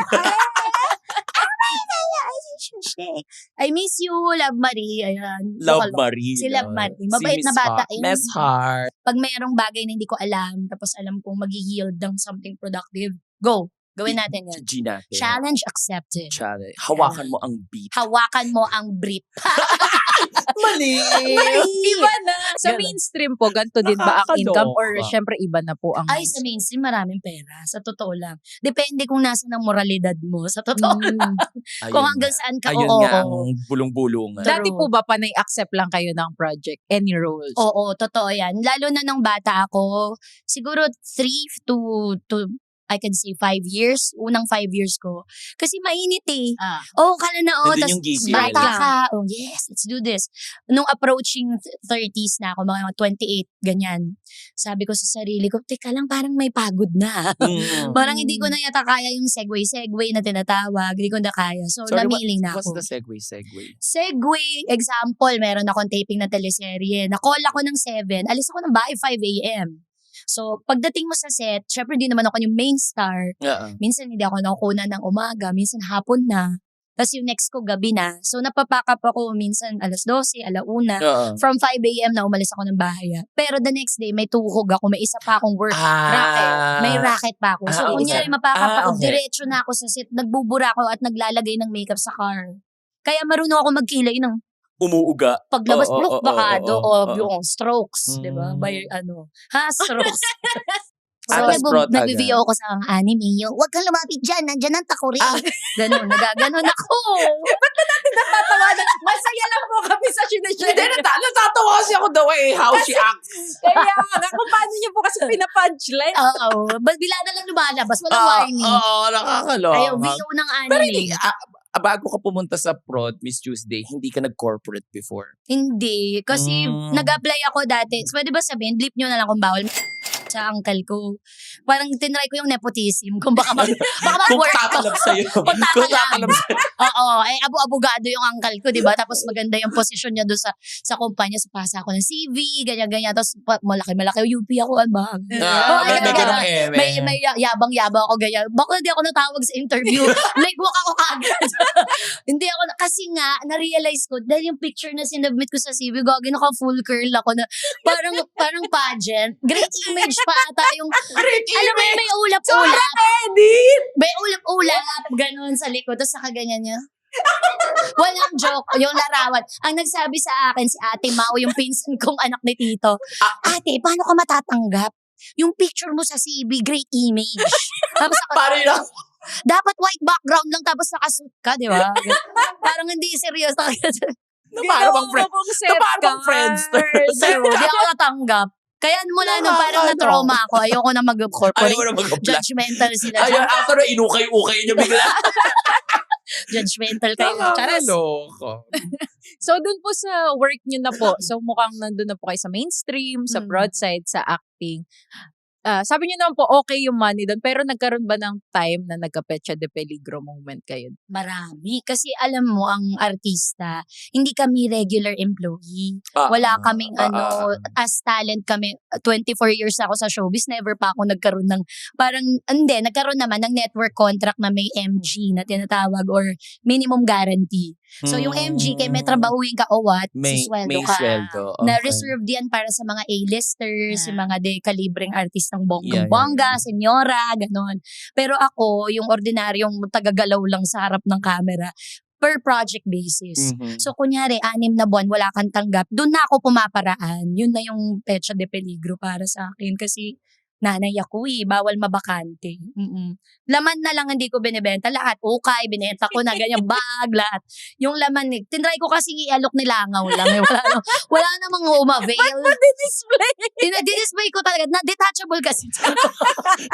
Oh my God, Ari Tuesday. I miss you, Love Marie. Ayan. Love Lokal- Marie. Si Love Marie. Mabait na bata. Yun. Miss Heart. Pag mayroong bagay na hindi ko alam, tapos alam kong mag-yield ng something productive, go. Gawin natin yan. G natin. Challenge accepted. Challenge. Hawakan mo ang beat. Hawakan mo ang brief. Mali. Iba na. Sa Ganun. mainstream po, ganito din ba ang income? Or Nakakaloka. syempre iba na po ang Ay, sa mainstream, maraming pera. Sa totoo lang. Depende kung nasa ng moralidad mo. Sa totoo lang. Kung hanggang saan ka, Ayun oo. nga ang bulong-bulungan. Dati po ba panay accept lang kayo ng project? Any roles? Oo, totoo yan. Lalo na nung bata ako, siguro 3 to I can say 5 years. Unang 5 years ko. Kasi mainit eh. Kala na, Nandun tas yung gigil. bata ka. Oh, yes, let's do this. Nung approaching 30s na ako, mga 28, ganyan. Sabi ko sa sarili ko, teka lang, parang may pagod na. Parang hindi ko na yata kaya yung segue na tinatawag. Hindi ko na kaya. So, Sorry, namili na What's ako. the segue? Segue, example, meron akong taping na teleserye. Na-call ako ng 7. Alis ako ng bahay 5 a.m. So, pagdating mo sa set, syempre hindi naman ako yung main star. Minsan hindi ako nakukuna ng umaga, minsan hapon na. Tapos yung next ko gabi na. So, napapack up ako minsan alas 12, alauna. From 5 a.m. na umalis ako ng bahay. Pero the next day, may tuhog ako. May isa pa akong work. Racket. May racket pa ako. So, kunyari mapakap ako, diretso na ako sa set. Nagbubura ako at naglalagay ng makeup sa car. Kaya marunong ako magkilay ng Umuuga. paglabas, Oo, oo, bakado, oo, o yung strokes, di ba? By strokes. So, Atas brought nag-VO ako sa anime, yung, huwag kang lumapit dyan, nandyan ang takuri. Ganun, nagaganon ako. Natatawanan. Masaya lang po kami sa sinashare. Hindi, natatawa kasi ako the way how she acts. Kaya nga, kung paano niyo po kasi pina-punchline. Oo, bila na lang lumalabas, walang warning. Oo, nakakaloka. Ayaw, VO ng anime. Pero hindi, bago ka pumunta sa prod, Miss Tuesday, hindi ka nag-corporate before. Hindi. Kasi nag-apply ako dati. So, pwede ba sabihin, bleep nyo na lang kung bawal sa uncle ko. Parang tinry ko yung nepotism. Kung baka Kung mag-work ko. tatalab sa'yo. Kung Kung tatalab. tatalab sa'yo. Oo. Abogado yung uncle ko, di ba? Tapos maganda yung posisyon niya doon sa kumpanya. So, pasa ako ng CV, ganyan-ganyan. Tapos malaki-malaki. UP ako, ba? May ganun May yabang-yabang ako, ganyan. Baka hindi ako natawag sa interview. Like, walk ako kagad. Hindi ako, kasi nga, na-realize ko, dahil yung picture na sinubmit ko sa CV, gagawin ako full curl ako na, parang pageant. Great image pa ata yung, alam mo yun, may ulap-ulap. May ulap-ulap, ganun sa likod. Tapos nakaganyan niya. Walang joke, yung larawan. Ang nagsabi sa akin, si Ate Mau, yung pinsan kong anak ni Tito, Ate, paano ka matatanggap? Yung picture mo sa CV, great image. Tapos ako, Paano yun? dapat white background lang tapos nakasuit ka, di ba? Parang hindi seryoso. Paano bang Friendster? Pero di ako natanggap. Kaya mula nung parang na-trauma ako, ayoko na mag-corporate. Ayaw na mag-apply. Judgmental sila. Ayun, after na inukay-ukay niyo bigla. Judgmental kayo. Charas. Loko. So, dun po sa work nyo na po, so mukhang nandun na po kayo sa mainstream, sa broadside, sa acting. Sabi niyo naman po, okay yung money doon, pero nagkaroon ba ng time na nagka-Pecha de Peligro moment kayo? Marami. Kasi alam mo, ang artista, hindi kami regular employee. Wala kaming as talent kami. 24 years ako sa showbiz, never pa ako nagkaroon ng, nagkaroon naman ng network contract na may MG na tinatawag or minimum guarantee. So yung MG, kaya may trabahuin ka o what, sisweldo may ka. sweldo. Na reserved yan para sa mga A-listers, yung mga kalibreng artistang Yeah. bonggang-bongga, senyora, ganon. Pero ako, yung ordinaryong tagagalaw lang sa harap ng camera, per project basis. So, kunyari, 6 na buwan, wala kang tanggap, doon na ako pumaparaan. Yun na yung Pecha de Peligro para sa akin. Kasi, nanay ako bawal mabakante. Laman na lang hindi ko binibenta. Lahat, ukay, binenta ko na, ganyan, bag, lahat. Yung laman, tinry ko kasi i-alok nilangaw lang. Wala namang umavail. Dinidisplay ko talaga. Na-detachable kasi.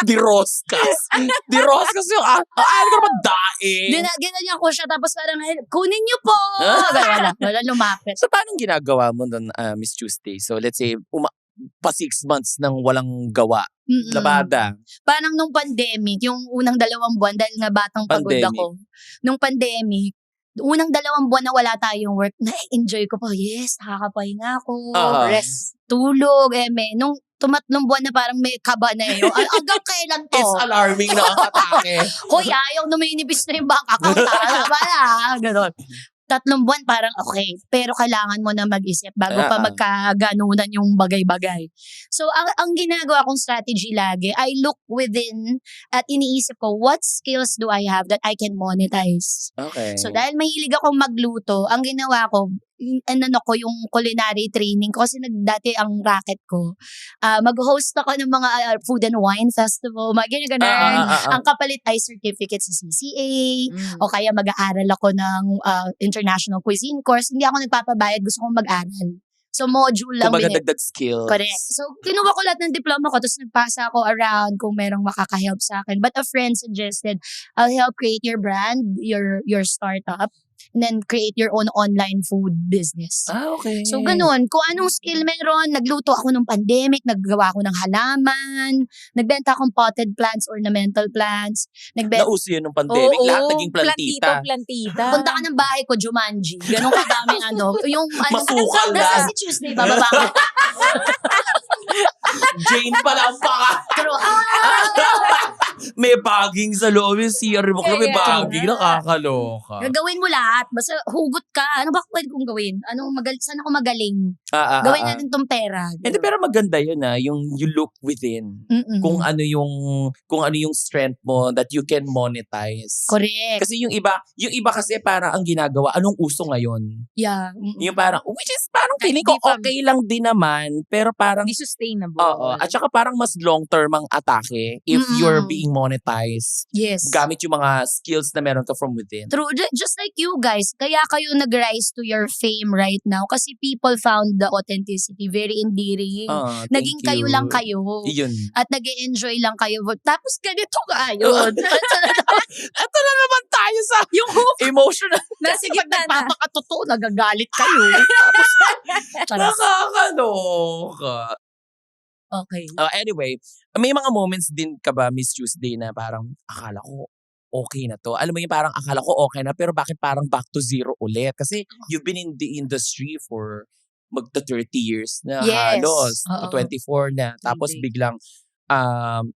Di Roscas. Di Roscas yung, ano ka naman daing? Ginanyan ko siya, tapos parang, kunin niyo po! Wala lumapit. So, paano ginagawa mo nun, Miss Tuesday? So, let's say, pa 6 months nang walang gawa. Labada. Parang nung pandemic, yung unang 2 buwan, dahil nga batang pagod ako. Nung pandemic, unang 2 buwan na wala tayong work, na-enjoy ko pa. Yes, nakakapahinga ako. Rest, tulog, nung 3 buwan na parang may kaba na yun. Hanggang kailan to? It's alarming na ang atake. Hoy, ayaw numinibis na yung bank account. Tama na. Ganon. 3 buwan parang okay. Pero kailangan mo na mag-isip bago pa magkaganunan yung bagay-bagay. So, ang ginagawa kong strategy lagi, I look within at iniisip ko, what skills do I have that I can monetize? Okay. So, dahil mahilig akong magluto, ang ginawa ko, yung culinary training ko kasi dati ang racket ko. Mag-host ako ng mga food and wine festival, mga ganyan. Ang kapalit ay certificate sa CCA o kaya mag-aaral ako ng international cuisine course. Hindi ako nagpapabayad, gusto kong mag-aral. So, module lang. Kumbaga dagdag skills. Correct. So, kinuha ko lahat ng diploma ko, tapos nagpasa ako around kung merong makaka-help sa akin. But a friend suggested, I'll help create your brand, your startup, and then create your own online food business. Okay. So, ganun. Kung anong skill meron, nagluto ako ng pandemic, naggawa ako ng halaman, nagbenta akong potted plants, ornamental plants. Nauso yun ng pandemic. Lahat naging plantita. Plantita. Punta ka ng bahay ko, Jumanji. Ganun kadami yung Masukal na. nasa si Tuesday, bababa ko. Jane pala ang paka. True. May baging sa loob yung CR mo. May Kaya baging. Nakakaloka. Gagawin mo lahat. Basta hugot ka. Ano ba pwede kong gawin? Saan ako magaling? Gawin natin tong pera. Hindi, pero maganda yun yung you look within. Kung ano yung strength mo that you can monetize. Correct. Kasi yung iba kasi parang ang ginagawa, anong uso ngayon? Yeah. Yung parang, which is parang feeling ko Di fam- okay lang din naman, pero parang, Di sustainable. oo, at saka parang mas long-term ang atake if you're Mm-mm. being monetized Yes. gamit yung mga skills na meron ka from within. True. Just like you guys, kaya kayo nag-rise to your fame right now kasi people found the authenticity very endearing. Thank Naging kayo lang kayo. Yun. At nag-enjoy lang kayo. Tapos ganito ka yun. Ito na naman tayo sa yung hook. emotional. Nasa gitna na. Nagpapakatotoo, nagagalit kayo. Tapos, charas. Nakakaloka. Okay. Anyway, may mga moments din ka ba, Miss Tuesday, na parang akala ko okay na to. Alam mo yung parang akala ko okay na, pero bakit parang back to zero ulit? Kasi you've been in the industry for magta 30 years na Yes. halos. Oo. 24 na. Tapos Hindi. biglang,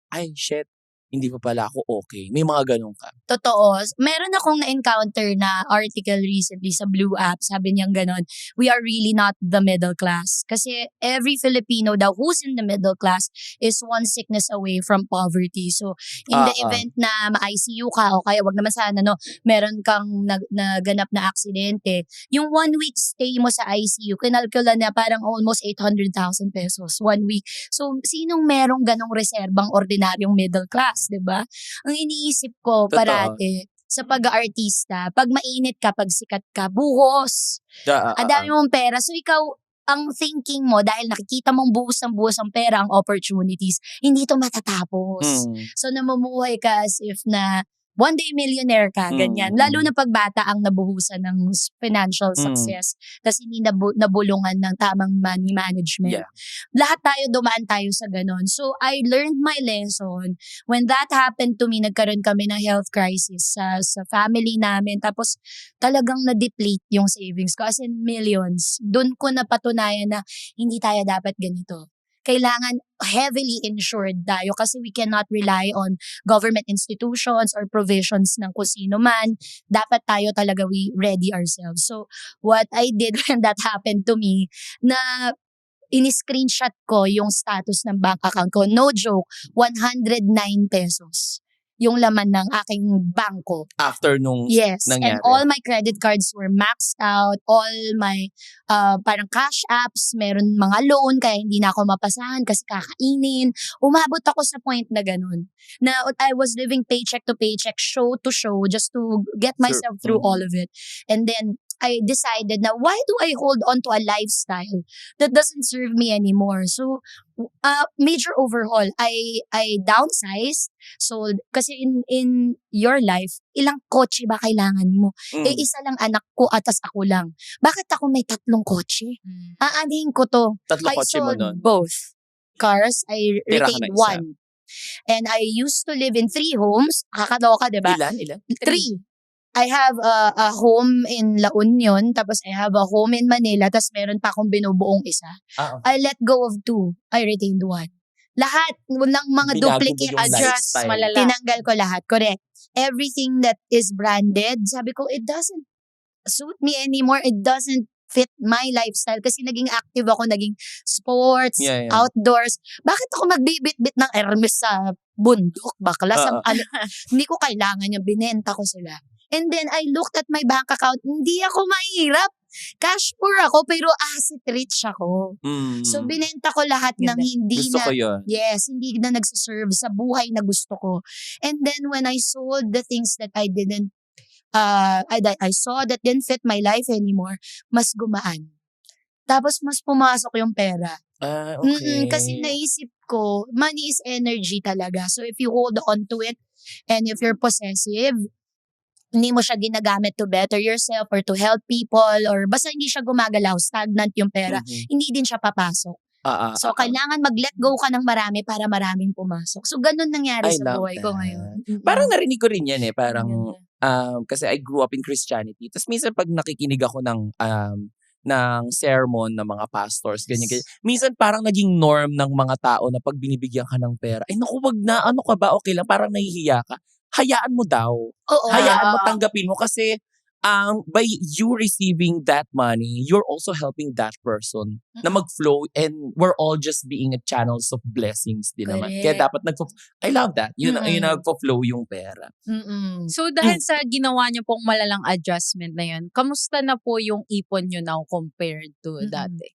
ay shit, hindi pa pala ako okay. May mga ganun ka. Totoo. Meron akong na-encounter na article recently sa Blue App. Sabi niyang ganon, we are really not the middle class. Kasi every Filipino daw who's in the middle class is one sickness away from poverty. So, in the event na ma-ICU ka o kaya wag naman sana, no, meron kang naganap na aksidente, yung 1 week stay mo sa ICU, kinalkula na parang almost 800,000 pesos 1 week. So, sinong merong ganong reserbang ordinaryong middle class? 'Di ba? Ang iniisip ko Totoo. parati sa pag-aartista, pag mainit ka, pag sikat ka, buhos. Ang dami mong pera. So ikaw, ang thinking mo, dahil nakikita mong buhos ang pera, ang opportunities, hindi to matatapos. So namumuhay ka as if na one day millionaire ka, ganyan. Lalo na pag bata ang nabuhusan ng financial success kasi hindi nabulungan ng tamang money management. Yeah. Lahat dumaan tayo sa ganon. So, I learned my lesson. When that happened to me, nagkaroon kami ng health crisis sa family namin. Tapos, talagang na-deplete yung savings ko. As in, millions. Doon ko napatunayan na hindi tayo dapat ganito. Kailangan heavily insured tayo kasi we cannot rely on government institutions or provisions ng kung sino man. Dapat tayo talaga we ready ourselves. So, what I did when that happened to me, na ini-screenshot ko yung status ng bank account ko. No joke, 109 pesos yung laman ng aking bangko. After nung Yes, nangyari. and all my credit cards were maxed out. All my parang cash apps, meron mga loan kaya hindi na ako mapasahan kasi kakainin. Umabot ako sa point na ganun. Na I was living paycheck to paycheck, show to show just to get myself through all of it. And then I decided na why do I hold on to a lifestyle that doesn't serve me anymore? So, major overhaul. I downsized. So, kasi in your life, ilang kotse ba kailangan mo? Isa lang anak ko atas ako lang. Bakit ako may 3 kotse? Aanihin ko to. Tatlo I kotse mo sold nun. both cars. I Tira ka retained na isa. 1. And I used to live in 3 homes. Kakaloka, diba? Ilan? 3. I have a home in La Union, tapos I have a home in Manila, tapos meron pa akong binubuong isa. I let go of 2. I retained 1. Lahat ng mga Binago mo duplicate yung address, lifestyle. malala. tinanggal ko lahat. Correct. Everything that is branded, sabi ko, it doesn't suit me anymore. It doesn't fit my lifestyle kasi naging active ako, naging sports, Yeah. outdoors. Bakit ako magbibit-bit ng Hermes sa bundok, bakla? Hindi ko kailangan yung binenta ko sila. And then, I looked at my bank account, hindi ako mahirap. Cash poor ako, pero asset rich ako. So, binenta ko lahat ng hindi Gusto ko yun. Yes, hindi na nagsaserve sa buhay na gusto ko. And then, when I sold the things that I didn't, I saw that didn't fit my life anymore, mas gumaan. Tapos, mas pumasok yung pera. Okay. Kasi naisip ko, money is energy talaga. So, if you hold on to it, and if you're possessive, hindi mo siya ginagamit to better yourself or to help people or basta hindi siya gumagalaw, stagnant yung pera, hindi din siya papasok. So, kailangan mag-let go ka ng marami para maraming pumasok. So, ganun nangyari I sa love buhay ko that. ngayon. Parang narinig ko rin yan eh. Parang, Ganda. kasi I grew up in Christianity. Tapos minsan pag nakikinig ako ng sermon ng mga pastors, ganyan. Minsan parang naging norm ng mga tao na pag binibigyan ka ng pera, ay naku, wag na, ano ka ba, okay lang, parang nahihiya ka. Hayaan mo daw. Oo. Hayaan mo, tanggapin mo kasi by you receiving that money, you're also helping that person na mag-flow and we're all just being a channels of blessings din naman. Correct. Kaya dapat I love that. Yun nagpo-flow yung pera. So dahil sa ginawa niyo pong malalang adjustment na yun, kamusta na po yung ipon niyo now compared to dati?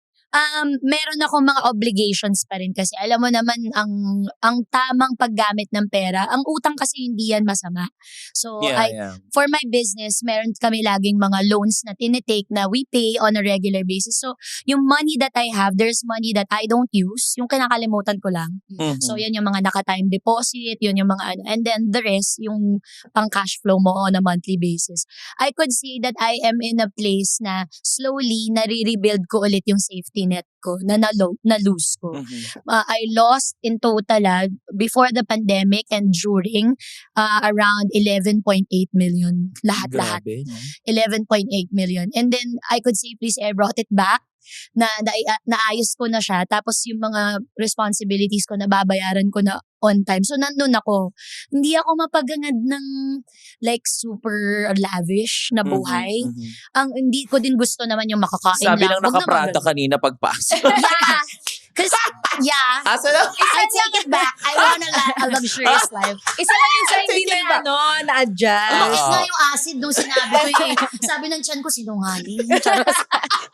Meron akong mga obligations pa rin kasi alam mo naman ang tamang paggamit ng pera, ang utang kasi hindi yan masama. So Yeah. for my business, meron kami laging mga loans na tinitake na we pay on a regular basis. So yung money that I have, there's money that I don't use, yung kinakalimutan ko lang. Mhm. So yan yung mga naka-time deposit, yun yung mga ano, and then the rest, yung pang cash flow mo on a monthly basis. I could say that I am in a place na slowly nare-rebuild ko ulit yung safety net ko na na-lose ko. Mhm. I lost in total before the pandemic and during around 11.8 million lahat-lahat. Grabe, no? 11.8 million. And then I could safely say I brought it back naayos ko na siya. Tapos yung mga responsibilities ko nababayaran ko na on time. So nandun ako. Hindi ako mapagangad ng like super lavish na buhay. Mhm. Ang hindi ko din gusto naman yung makakain Sabi lang. ng Wag nakaprada naman kanina pagpasok. ganun. Yeah. Kasi, yeah. Asa na? I take it back. I want a luxurious life. Isa lang yun sa hindi Take it na back. na-adjust. Umakit nga yung acid nung sinabi ko eh. Sabi ng tiyan ko, sinungaling.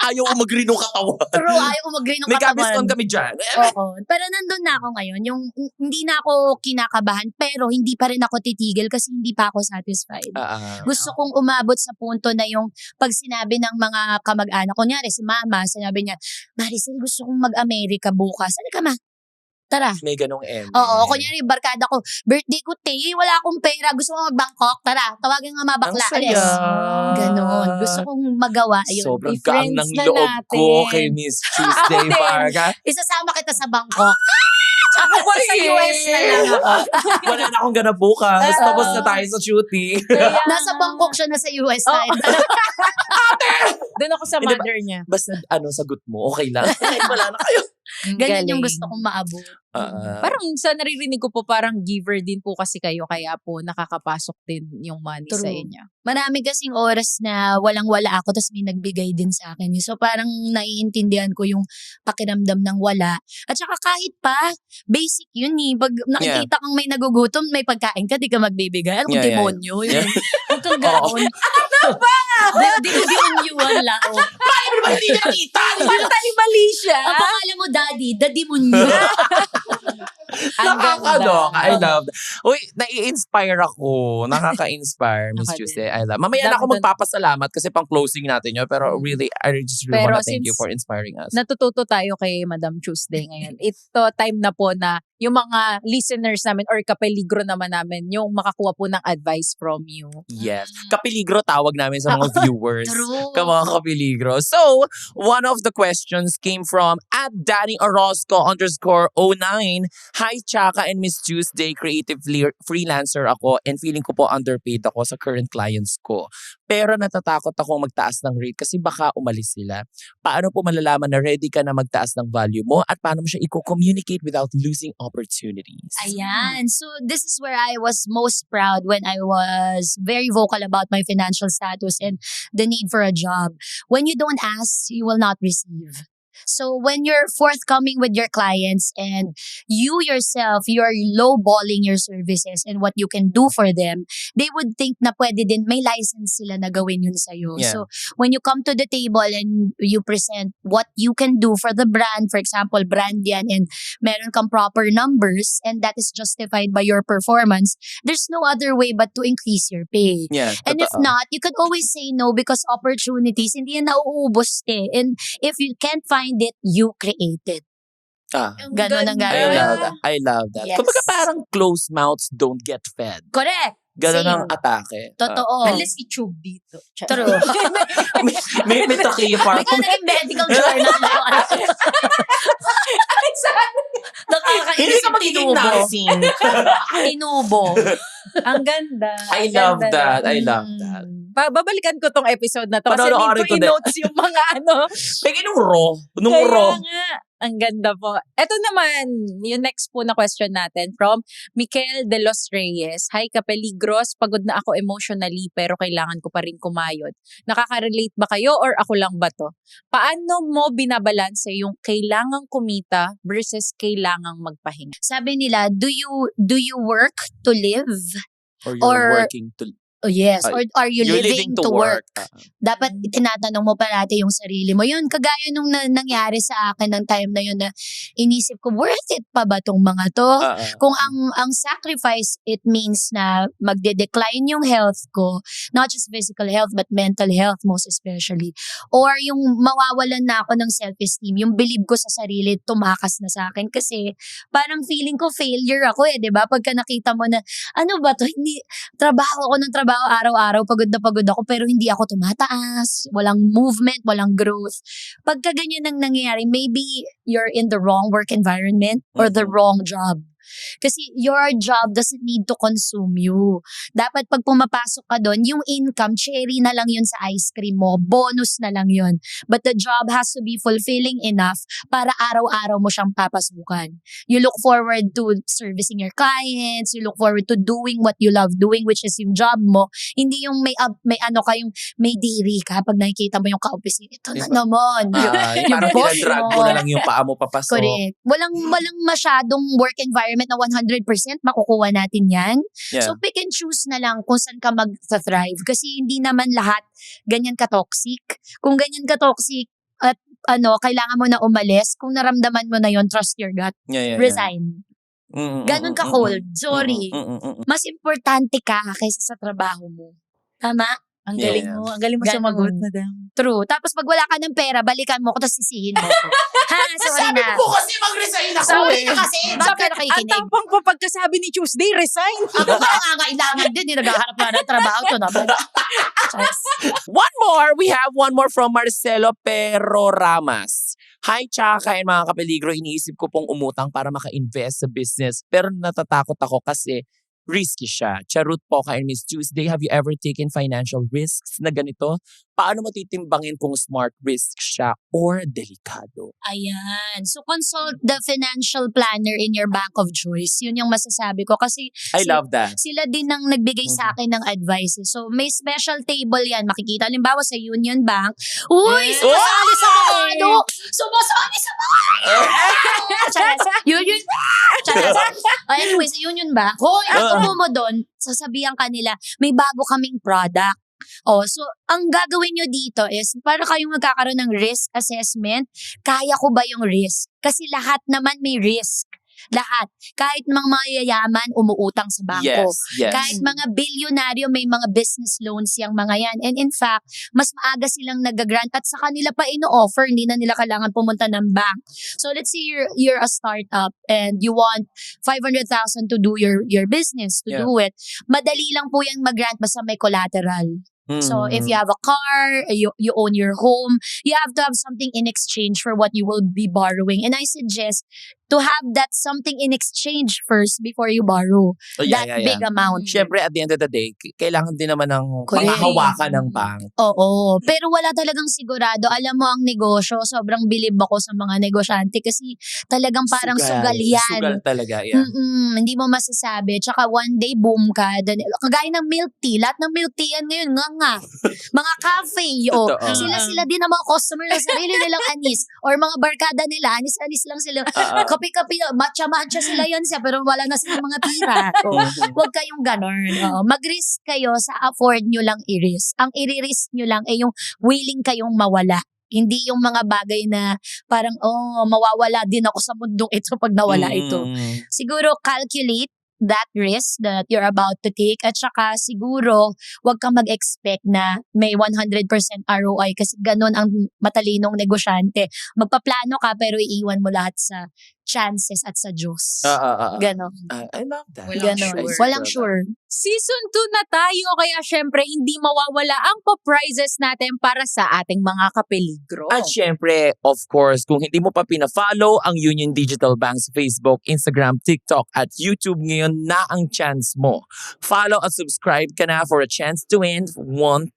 Ayaw ko mag-green ng katawan. Pero ayaw ko mag-green ng May katawan. kabiston kami dyan. Oo. Pero nandun na ako ngayon. Yung hindi na ako kinakabahan, pero hindi pa rin ako titigil kasi hindi pa ako satisfied. Gusto kong umabot sa punto na yung pag sinabi ng mga kamag-anak, kunyari si mama, sinabi niya, Maricel, gusto kong mag-Amerika bukas. Ano ka ma? Tara. May ganong end. Oo, kunyari barkada ko, birthday ko, wala akong pera, gusto ko mag-Bangkok, tara, tawagin nga mga bakla, Ang saya. alis. Ganon. Gusto kong magawa yun. Sobrang I-friends gaan ng na loob natin. ko kay Miss Tuesday din. Varga. Isasama kita sa Bangkok. Ako pa Sa US na lang ako. Wala na akong ganap bukas. Tapos na tayo sa shooting. Nasa Bangkok siya, nasa US Oh. tayo. Doon ako sa Hindi ba- mother niya. Basta sagot mo, okay lang. Wala na kayo. Ganyan yung Galing. gusto kong maabot. Parang sa naririnig ko po, parang giver din po kasi kayo, kaya po nakakapasok din yung money sa True. inyo. Marami kasing oras na walang-wala ako tapos may nagbigay din sa akin. So parang naiintindihan ko yung pakiramdam ng wala. At saka kahit pa, basic yun eh. Pag nakikita kang may nagugutom, may pagkain ka, di ka magbibigay. Alam kung Yeah. demonyo. Yeah. Huwag kang gaon. Ano ba? Di-demonyoan lao. Ano ba hindi nakita? Parang mali siya. Ang pangalan mo, Daddy, the demonyo. Ang Nakakaloka. ganda. I love that. Uy, nai-inspire ako. Nakaka-inspire, Miss Ako din. Tuesday. I love. Mamaya na ako Dami- magpapasalamat kasi pang closing natin yun. Pero really, I just really Pero wanna thank you since for inspiring us. Natututo tayo kay Madam Tuesday ngayon. Ito, time na po na yung mga listeners namin or kapeligro naman namin yung makakuha po ng advice from you. Yes. Kapiligro tawag namin sa mga viewers. True. Mga kapiligro. So, one of the questions came from @DannyOrozco_09. Hi, Chaka and Miss Tuesday. Creative freelancer ako and feeling ko po underpaid ako sa current clients ko. Pero natatakot ako magtaas ng rate kasi baka umalis sila. Paano po malalaman na ready ka na magtaas ng value mo at paano mo siya i-communicate without losing opportunities? Ayan. So, this is where I was most proud when I was very vocal about my financial status and the need for a job. When you don't ask, you will not receive. So when you're forthcoming with your clients and you yourself, you're lowballing your services and what you can do for them, they would think na pwede din, may license sila na gawin yun sa'yo. Yeah. So when you come to the table and you present what you can do for the brand, for example, brand yan, and meron kang proper numbers and that is justified by your performance, there's no other way but to increase your pay. Yeah. And if not, you could always say no because opportunities, hindi yan nauubos eh. And if you can't find it, you create it. Ganon ang I gagawin. love that. I love that. Yes. Kumbaga parang closed mouths don't get fed. Correct. Ganon Same. ang atake. Totoo. Unless i-tube dito. True. May takiya May parang ka naging medical journal mo. Nakakainis hindi ka yung magiging tinubo. nursing. Tinubo. Ang ganda. I Ang love ganda that. nun. I love that. Babalikan ko tong episode na to kasi Panonoorin need ko ko din. i-notes yung mga ano. Pegi nung raw. Nung Kaya raw. nga. Ang ganda po. Ito naman, yung next po na question natin from Mikel De Los Reyes. Hi Kapeligros, pagod na ako emotionally pero kailangan ko pa rin kumayod. Nakaka-relate ba kayo or ako lang ba to? Paano mo binabalanse yung kailangang kumita versus kailangang magpahinga? Sabi nila, do you work to live? Or you're Or- working to... Oh, yes. Or are you You're living to work? Ah. Dapat tinatanong mo parati yung sarili mo. Yun, kagaya nung nangyari sa akin ng time na yun na inisip ko, worth it pa ba tong mga to? Kung ang sacrifice, it means na magde-decline yung health ko, not just physical health, but mental health most especially. Or yung mawawalan na ako ng self-esteem, yung believe ko sa sarili, tumakas na sa akin. Kasi parang feeling ko failure ako eh, di ba? Pagka nakita mo na, ano ba to? Hindi, trabaho ako ng trabaho araw-araw, pagod na pagod ako, pero hindi ako tumataas, walang movement, walang growth. Pagka ganyan ang nangyayari, maybe you're in the wrong work environment or the wrong job. Kasi your job doesn't need to consume you. Dapat pag pumapasok ka doon, yung income, cherry na lang yun sa ice cream mo, bonus na lang yun. But the job has to be fulfilling enough para araw-araw mo siyang papasukan. You look forward to servicing your clients, you look forward to doing what you love doing, which is yung job mo. Hindi yung may ano ka, yung may diri ka pag nakikita mo yung ka-office. Ito na naman. Yung parang boss dinadrag mo mo. na lang yung paa mo papasok. Correct. Walang masyadong work environment na 100% makukuha natin yan. Yeah. So pick and choose na lang kung saan ka mag-thrive. Kasi hindi naman lahat ganyan ka-toxic. Kung ganyan ka-toxic at kailangan mo na umalis, kung naramdaman mo na yon, trust your gut. Yeah. Resign. Ganon ka-cold. Sorry. Mas importante ka kaysa sa trabaho mo. Tama? Ang Yeah. galing mo. Ang galing mo Ganon. sumagot, madam. True. Tapos pag wala ka ng pera, balikan mo ko, tapos sisihin mo ko. Ha? Sorry na. kasi mag-resign Sorry na kasi. Bakit ka Ang nakikinig? tapang pa pagkasabi ni Tuesday, resign. Ako pa nangangailangan din. Naghahanap na ng trabaho to naman. We have one more from Marcelo Perroramas. Hi, Chaka and mga kapeligro. Iniisip ko pong umutang para maka-invest sa business. Pero natatakot ako kasi risky siya. Charot po ka and Miss Tuesday. Have you ever taken financial risks na ganito? Paano mo titimbangin kung smart risk siya or delikado? Ayan. So, consult the financial planner in your bank of choice. Yun yung masasabi ko. Kasi I love that. sila din ang nagbigay sa akin ng advice. So, may special table yan. Makikita, halimbawa sa Union Bank. Uy! Yes. Sumasali sa mga Oy! ano! Sumasali sa mga Charas. Union Charas. Anyway, sa Union Bank. Hoy, mo doon, sasabihan kanila, may bago kaming product. So, ang gagawin nyo dito is, para kayong magkakaroon ng risk assessment, kaya ko ba yung risk? Kasi lahat naman may risk. Lahat. Kahit mga mayayaman, umuutang sa bangko. Yes. Kahit mga bilyonaryo, may mga business loans yung mga yan. And in fact, mas maaga silang nag-grant at sa kanila pa ino-offer, hindi na nila kailangan pumunta ng bank. So let's say you're a startup and you want 500,000 to do your business, to Yeah. do it. Madali lang po yung mag-grant basta may collateral. So if you have a car, you own your home, you have to have something in exchange for what you will be borrowing. And I suggest to have that something in exchange first before you borrow that big amount. Siyempre, at the end of the day, kailangan din naman ng Correct. mga hawakan ng bank. Oo. Pero wala talagang sigurado. Alam mo, ang negosyo, sobrang bilib ako sa mga negosyante kasi talagang parang sugal yan. Sugal talaga, yeah. Hindi mo masasabi. Tsaka one day, boom ka. Kagaya ng milk tea. Lahat ng milk tea yan ngayon, nga. Mga cafe, Totoo. Sila din ang mga customer na sarili nilang anis. Or mga barkada nila, anis-anis lang sila. Kape-kape, matcha-matcha sila yan siya, pero wala na silang mga pira. Huwag kayong ganon. Mag-risk kayo sa afford nyo lang i-risk. Ang i-risk nyo lang ay yung willing kayong mawala. Hindi yung mga bagay na parang, mawawala din ako sa mundong ito pag nawala ito. Siguro calculate that risk that you're about to take at saka siguro wag kang mag-expect na may 100% ROI kasi ganun ang matalinong negosyante. Magpaplano ka pero iiwan mo lahat sa chances at sa Diyos. Ganon. I love that. Walang sure. Season 2 na tayo, kaya syempre hindi mawawala ang pa-prizes natin para sa ating mga kapeligro. At syempre, of course, kung hindi mo pa pina-follow ang Union Digital Bank sa Facebook, Instagram, TikTok at YouTube, ngayon na ang chance mo. Follow at subscribe ka na for a chance to win 1,000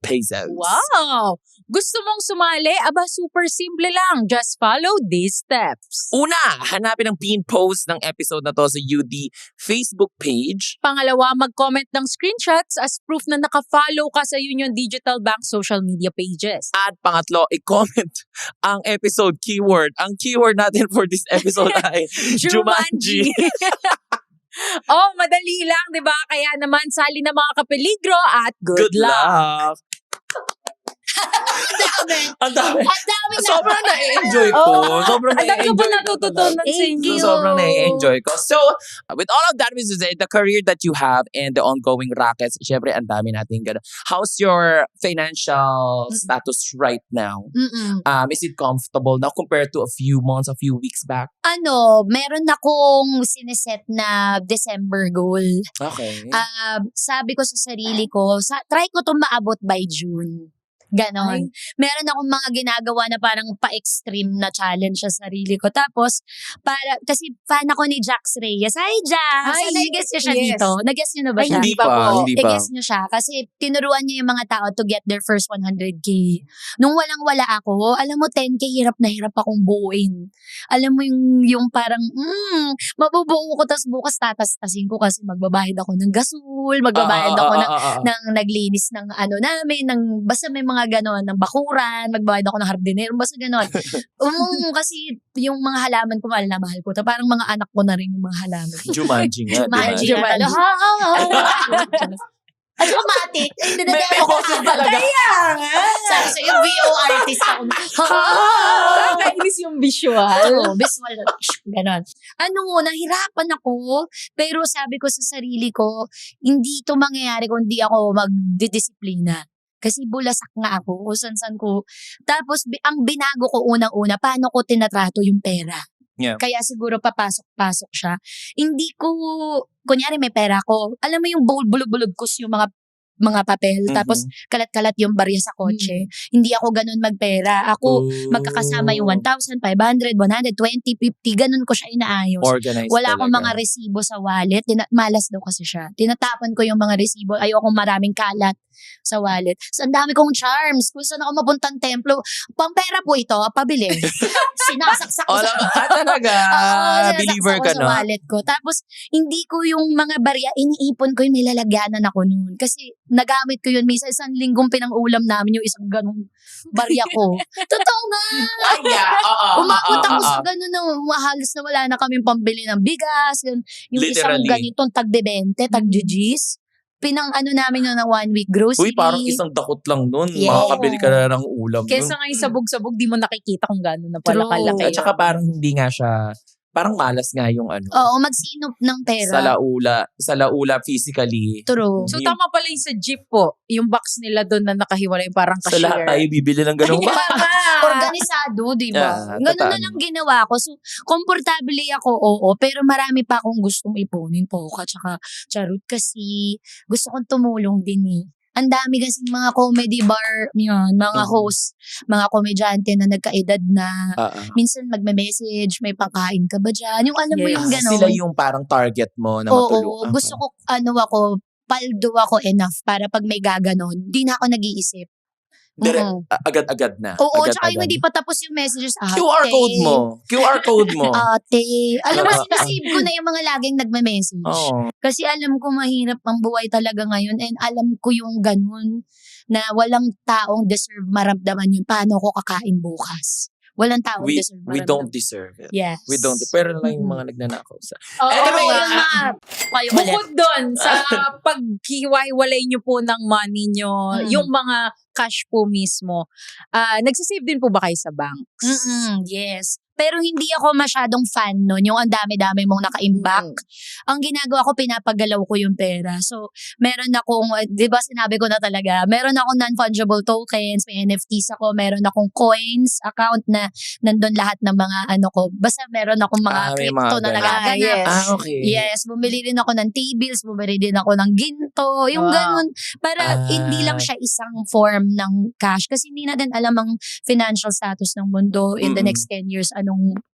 pesos. Wow! Gusto mong sumali? Aba, super simple lang. Just follow these steps. Una, hanapin ang pin post ng episode na to sa UD Facebook page. Pangalawa, mag-comment ng screenshots as proof na naka-follow ka sa Union Digital Bank social media pages. At pangatlo, i-comment ang episode keyword. Ang keyword natin for this episode ay Jumanji. Oh, madali lang, di ba? Kaya naman, sali na mga kapeligro at good luck. Ang dami. Ang dami na. Sobrang na-enjoy ko. Oo. Sobrang Ang dami ko pa na-enjoy ko. natututunan sa Thank inyo. you. Sobrang na-enjoy ko. So, with all of that, Mrs. A, the career that you have and the ongoing rackets, syempre, ang dami natin ganun. How's your financial status right now? Is it comfortable now compared to a few months, a few weeks back? Meron akong sineset na December goal. Okay. Sabi ko sa sarili ko, try ko to maabot by June. Ganon. Meron akong mga ginagawa na parang pa-extreme na challenge sa sarili ko. Tapos, kasi fan ako ni Jax Reyes. Hi, Jax! Hi, Nag-guess niyo siya yes. dito? Nag-guess niyo na ba Ay, siya? Hindi pa. I-guess niyo siya. Kasi tinuruan niya yung mga tao to get their first 100K. Nung walang-wala ako, alam mo, 10K hirap na hirap akong buuin. Alam mo yung parang, mabubuo ko, tas bukas tatastasin ko kasi magbabayad ako ng gasol, magbabayad ako ng naglinis ng namin, basta may mga gano'n, ng bakuran, magbayad ako ng hardinero, basta gano'n. Kasi yung mga halaman ko, mahal na mahal ko. Parang mga anak ko na rin yung mga halaman. Jumanji nga, Jumanji. diba? Ay, dramatic. Ay, May nadadaya ko boses talaga. Sabi sa'yo, VO artist ako. Nakakainis yung visual. Oo, visual. Ganon. Nahirapan ako. Pero sabi ko sa sarili ko, hindi ito mangyayari kung di ako magdidisiplina. Kasi bulasak nga ako, kung san-san ko. Tapos, ang binago ko unang-una, paano ko tinatrato yung pera. Yeah. Kaya siguro papasok-pasok siya. Hindi ko, kunyari may pera ko, alam mo yung bulog-bulog ko yung mga papel, tapos kalat-kalat yung barya sa kotse. Hindi ako ganun magpera. Ako, magkakasama yung 1,000, 500, 100, 20, 50, ganun ko siya inaayos. Organized Wala akong talaga. mga resibo sa wallet. Malas daw kasi siya. Tinatapon ko yung mga resibo. Ayokong maraming kalat sa wallet. So, ang dami kong charms. Kung saan ako mapuntang templo, pampera po ito, pabili. Sinasaksak ko Talaga. sinasaksak Believer ko ka, sa no? wallet ko. Tapos, hindi ko yung mga barya, iniipon ko yung may lalagyanan ako noon. Kasi, nagamit ko yun. Minsan, isang linggong pinang-ulam namin yung isang ganong barya ko. Totoo nga! Ay, yeah. Umabot ako sa gano'n na halos na wala na kaming pambili ng bigas. Yung isang Literally. ganitong tag-20, tag-GGs. Namin yun ng 1 week grocery. Uy, parang isang dakot lang nun. Yeah. Makakabili ka na ng ulam nun. Kesa ngayon sabog-sabog, di mo nakikita kung gano'n na pala True. kalaki. At saka parang hindi nga siya, parang malas nga yung Oo, magsinop ng pera. sa laula physically. True. So, Yung- tama pala yung sa jeep po. Yung box nila doon na nakahiwalay, parang Sa lahat tayo cashier. bibili ng ganung Organisado, di ba? Yeah, Ganun totoo. na lang ginawa ko. So, komportable ako, oo. Pero marami pa akong gustong ipunin po. Tsaka charot kasi gusto kong tumulong din eh. Ang dami kasi mga comedy bar, yun, mga host, mga komedyante na nagkaedad na. Minsan magme-message, may pangkain ka ba dyan? Yung alam mo Yes. yung gano'n. Sila yung parang target mo na Oo, matulungan. gusto ko, paldo ako enough para pag may gaganon, di na ako nag-iisip. Agad-agad na. Oo, Agad-agad. tsaka yung hindi pa tapos yung messages. QR code mo. QR code mo. Ate. Alam mo, sinasave ko na yung mga laging nagme-message. Oo. Kasi alam ko mahirap ang buhay talaga ngayon and alam ko yung ganun na walang taong deserve maramdaman yun. Paano ko kakain bukas? Walang taong deserve We maramdaman. don't deserve it. Yes. We don't. Pero lang yung mga nagnanakaw sa. Oo, Anyway, yung mga kayo ulit. bukod doon sa paghiwa-hiwalay nyo po ng money nyo, yung mga cash po mismo, nagsisave din po ba kayo sa banks? Yes. Pero hindi ako masyadong fan nun. Yung ang dami-dami mong naka-imbak. Ang ginagawa ko, pinapagalaw ko yung pera. So, meron akong, di ba sinabi ko na talaga, meron akong non-fungible tokens, may NFTs ako, meron akong coins account na nandun lahat ng mga ko. Basta meron akong mga may crypto mga na ganun. nagaganap. Yes. Okay. Yes, bumili rin ako ng T-bills, bumili din ako ng ginto, yung Wow. ganun. Para hindi lang siya isang form ng cash. Kasi hindi natin alam ang financial status ng mundo in the next 10 years,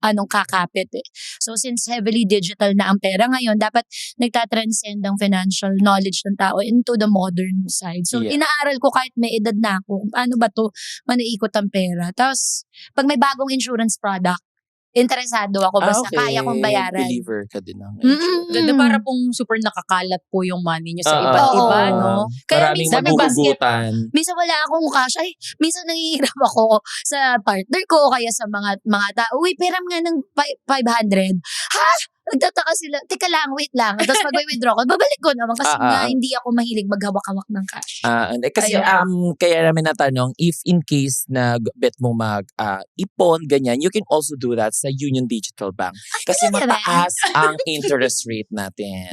anong kakapit eh. So since heavily digital na ang pera ngayon, dapat nagtatranscend ang financial knowledge ng tao into the modern side. So Yeah. inaaral ko kahit may edad na ako, paano ba to manaikot ang pera. Tapos pag may bagong insurance product, interesado ako basta kaya kong bayaran. Believer ka din ng Ganda, para pong super nakakalat po yung money nyo sa iba't Oo. iba, no? Kaya Maraming minsan magugugutan. minsan wala akong cash. Ay, minsan nanghihirap ako sa partner ko o kaya sa mga tao. Uy, peram nga ng 500. Nagtataka sila, teka lang, wait lang. Tapos mag-withdraw ko, babalik ko naman kasi nga hindi ako mahilig maghawak-hawak ng cash. Kasi kaya namin natanong, if in case na bet mo ipon, ganyan, you can also do that sa Union Digital Bank. Kasi talaga ba? mataas ang interest rate natin.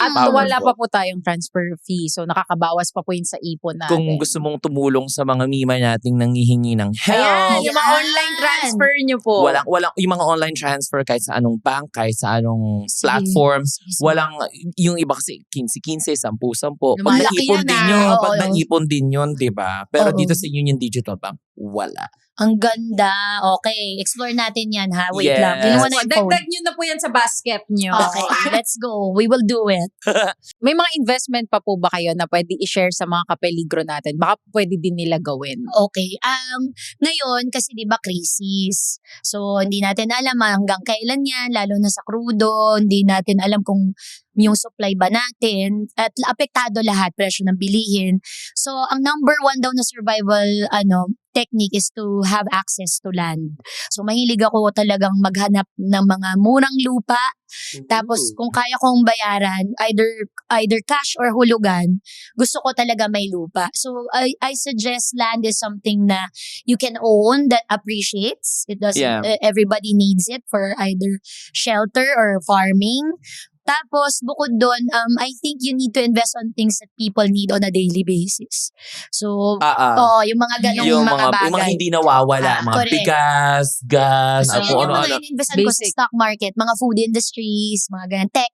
At Powerful. wala pa po tayong transfer fee. So nakakabawas pa po yun sa ipon natin. Kung gusto mong tumulong sa mga mima nating nanghihingi ng help, Ayan, yung mga Yan. online transfer nyo po. walang yung mga online transfer kahit sa anong bank, kahit sa anong Sige. platforms, Sige. walang yung iba kasi 15-15, 10-10. Pag Lumalaki naipon yan, din ah. yun, Oo, pag oo. naipon din yun, 'di ba? Pero Oo. dito sa Union Digital Bank, wala. Ang ganda. Okay, explore natin yan ha. Wait Yes. lang. Kinuha na yung phone. Dagdag nyo na po yan sa basket nyo. Okay, let's go. We will do it. May mga investment pa po ba kayo na pwede i-share sa mga kapeligro natin? Baka pwede din nila gawin. Okay. Ngayon, kasi di ba crisis. So, hindi natin alam hanggang kailan yan, lalo na sa crudo. Hindi natin alam kung yung supply ba natin. At apektado lahat, presyo ng bilihin. So, ang number one daw na survival technique is to have access to land. So, mahilig ako talagang maghanap ng mga murang lupa. Tapos, kung kaya kong bayaran, either cash or hulugan, gusto ko talaga may lupa. So, I suggest land is something na you can own that appreciates. It doesn't, Yeah. everybody needs it for either shelter or farming. Tapos, bukod doon, I think you need to invest on things that people need on a daily basis. So, yung mga ganong yung mga bagay. yung mga hindi nawawala, mga correct. bigas, gas, So, kung yung mga ano-ano. in-investan ko sa Basic. stock market, mga food industries, mga ganyan, tech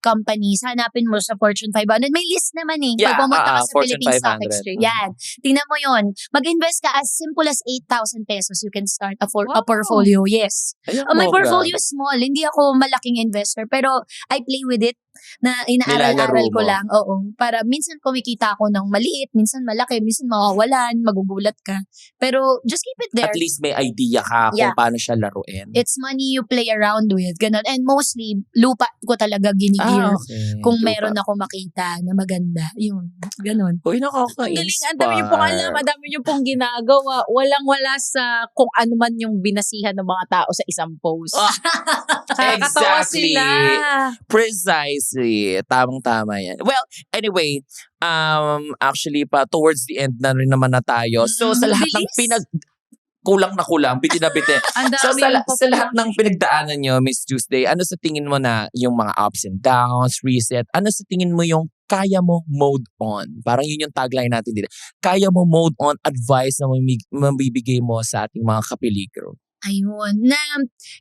companies, hanapin mo sa Fortune 500. May list naman eh. Yeah, Pag pumunta ka sa Fortune Philippine Stock 500. Exchange. Yan. Tingnan mo yon. Mag-invest ka as simple as 8,000 pesos. You can start a portfolio. Yes. Ayun, My bongga. portfolio is small. Hindi ako malaking investor. Pero I play with it na inaaral-aral Nilalaro ko mo. lang. Oo. Para minsan kumikita ako ng maliit, minsan malaki, minsan mawawalan, magugulat ka. Pero just keep it there. At least may idea ka kung Yeah. paano siya laruin. It's money you play around with. Ganun. And mostly, lupa ko talaga ginigil. Okay. Kung Lupa. meron ako makita na maganda. Yun. Ganun. Uy, Ang nakaka-inspire. galing, ang dami niyo pong alam, ang dami niyo pong ginagawa. Walang-wala sa kung ano man yung binasihan ng mga tao sa isang post. Nakakatawa Exactly. sila. Precisely. Tamang-tama yan. Well, anyway, actually pa, towards the end na rin naman na tayo. So, sa lahat ng bilis. kulang na kulang, biti na biti. Ang So, dami sa, yung sa lahat ng pinagdaanan nyo, Miss Tuesday, ano sa tingin mo na yung mga ups and downs, reset, ano sa tingin mo yung kaya mo mode on? Parang yun yung tagline natin dito. Kaya mo mode on advice na mabibigay mo sa ating mga kapeligro. Ayun. Na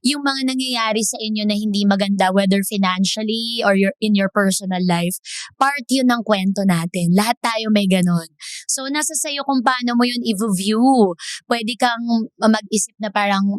yung mga nangyayari sa inyo na hindi maganda, whether financially or in your personal life, part yun ng kwento natin. Lahat tayo may ganon. So, nasa sayo kung paano mo yun i-view. Pwede kang mag-isip na parang,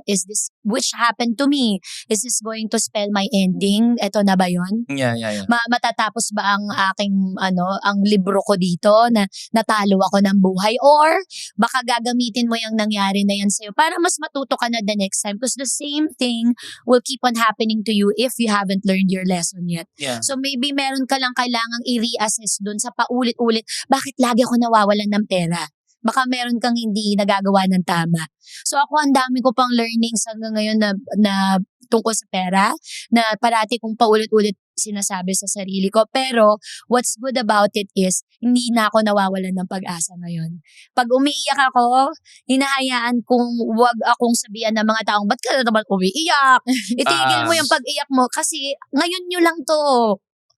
which happened to me? Is this going to spell my ending? Ito na ba yun? Yeah. Matatapos ba ang aking ang libro ko dito na natalo ako ng buhay, or baka gagamitin mo yung nangyari na yan sa'yo para mas matuto ka na the next time, because the same thing will keep on happening to you if you haven't learned your lesson yet. Yeah. So maybe meron ka lang kailangang i-reassess dun sa paulit-ulit, bakit lagi ako nawawalan ng pera? Baka meron kang hindi nagagawa ng tama. So ako, ang dami ko pang learnings hanggang ngayon na tungkol sa pera, na parati kong paulit-ulit sinasabi sa sarili ko. Pero what's good about it is, hindi na ako nawawalan ng pag-asa ngayon. Pag umiiyak ako, hinahayaan kong wag akong sabihan ng mga taong, ba't ka na naman umiiyak? Itigil mo yung pag-iyak mo kasi ngayon nyo lang to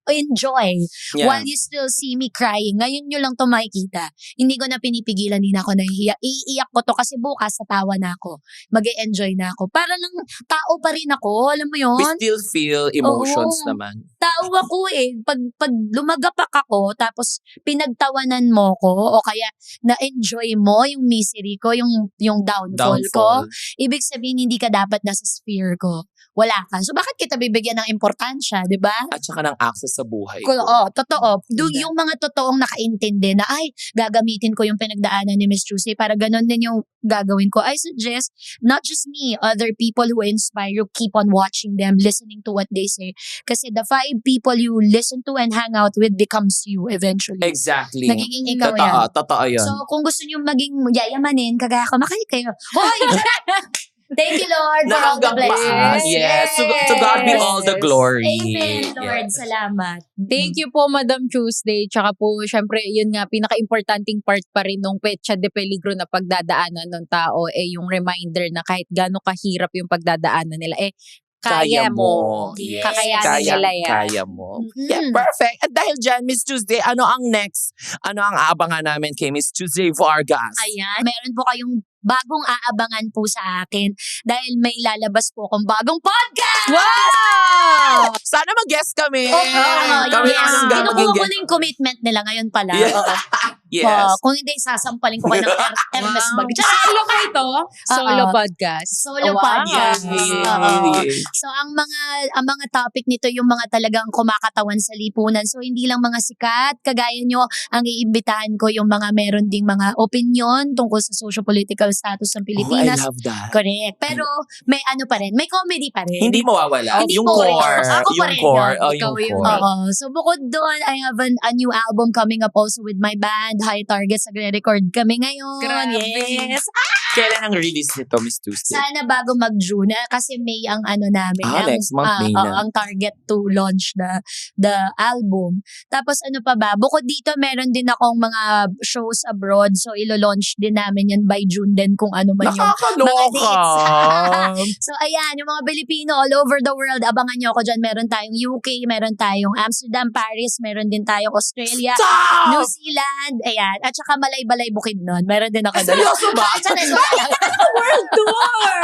enjoy. Yeah. While you still see me crying, ngayon nyo lang to makikita. Hindi ko na pinipigilan, hindi na ako nahihiya. Iiyak ko to kasi bukas tatawa na ako. Mag-e-enjoy na ako. Para lang tao pa rin ako, alam mo yun? We still feel emotions Oo. naman. Tao ako eh. Pag lumagapak ako, tapos pinagtawanan mo ko, o kaya na-enjoy mo yung misery ko, yung downfall ko, ibig sabihin hindi ka dapat nasa sphere ko. Wala ka. So bakit kita bibigyan ng importansya, di ba? At saka ng access sa buhay Oo, totoo. Yeah. Yung mga totoong nakaintindi na, ay, gagamitin ko yung pinagdaanan ni Miss Tuesday para ganun din yung gagawin ko. I suggest, not just me, other people who inspire you, keep on watching them, listening to what they say. Kasi the 5 people you listen to and hang out with becomes you eventually. Exactly. Nagiging ikaw yan. Totoo yun. So, kung gusto nyo maging yayamanin, kagaya ko, makinig kayo. Hoy! Thank you, Lord, for Na all the hanggang blessings. paa. Yes. To God be all the glory. Amen, Lord. Salamat. Thank you po, Madam Tuesday. Tsaka po, syempre, yun nga, pinaka-importanting part pa rin nung Petsa de Peligro na pagdadaanan ng tao, yung reminder na kahit gaano kahirap yung pagdadaanan nila, kaya mo. Yes. Kakayanin nila yan. Kaya mo. Mhm. Yeah, perfect. At dahil dyan, Miss Tuesday, ano ang next? Ano ang aabangan namin kay Miss Tuesday Vargas? Ayan, meron po kayong bagong aabangan po sa akin dahil may lalabas po akong bagong podcast! Wow! Sana mag-guest kami. yes. Kami ang Kinukuha ko guest. na yung commitment nila ngayon pala. Yeah. Oo. Yes. Kung hindi, sasampalin ko kayo ng Hermes bag. Solo ko ito? Solo Oo. podcast? Solo Wow. podcast. Yay. Oo. So ang mga topic nito yung mga talagang kumakatawan sa lipunan. So hindi lang mga sikat kagaya nyo ang iimbitahan ko yung mga meron ding mga opinion tungkol sa socio-political status ng Oh, I Pilipinas. love that. Correct. Pero may ano pa rin, may comedy pa rin. Hindi mawawala. Hindi yung po rin. core. Ako pa Yung rin core. yun. Oh, Ikaw yung yung core. Oo. So bukod doon, I have a new album coming up also with my band, High Targets. Nagre-record kami ngayon. Grabe. Yes. Kailan ang release nito, Miss Tuesday? Sana bago mag-June kasi May ang ano namin. Next month, May na. Ang target to launch the album. Tapos ano pa ba? Bukod dito, meron din akong mga shows abroad. So ilo-launch din namin yan by June din kung ano man yung Nakakaloka. So ayan, yung mga Pilipino all over the world, abangan nyo ako dyan. Meron tayong UK, meron tayong Amsterdam, Paris, meron din tayong Australia, New Stop! Zealand, ayan. At saka Malay-Balay Bukid nun. Meron din ako Ay, doon. seryoso ba? World tour!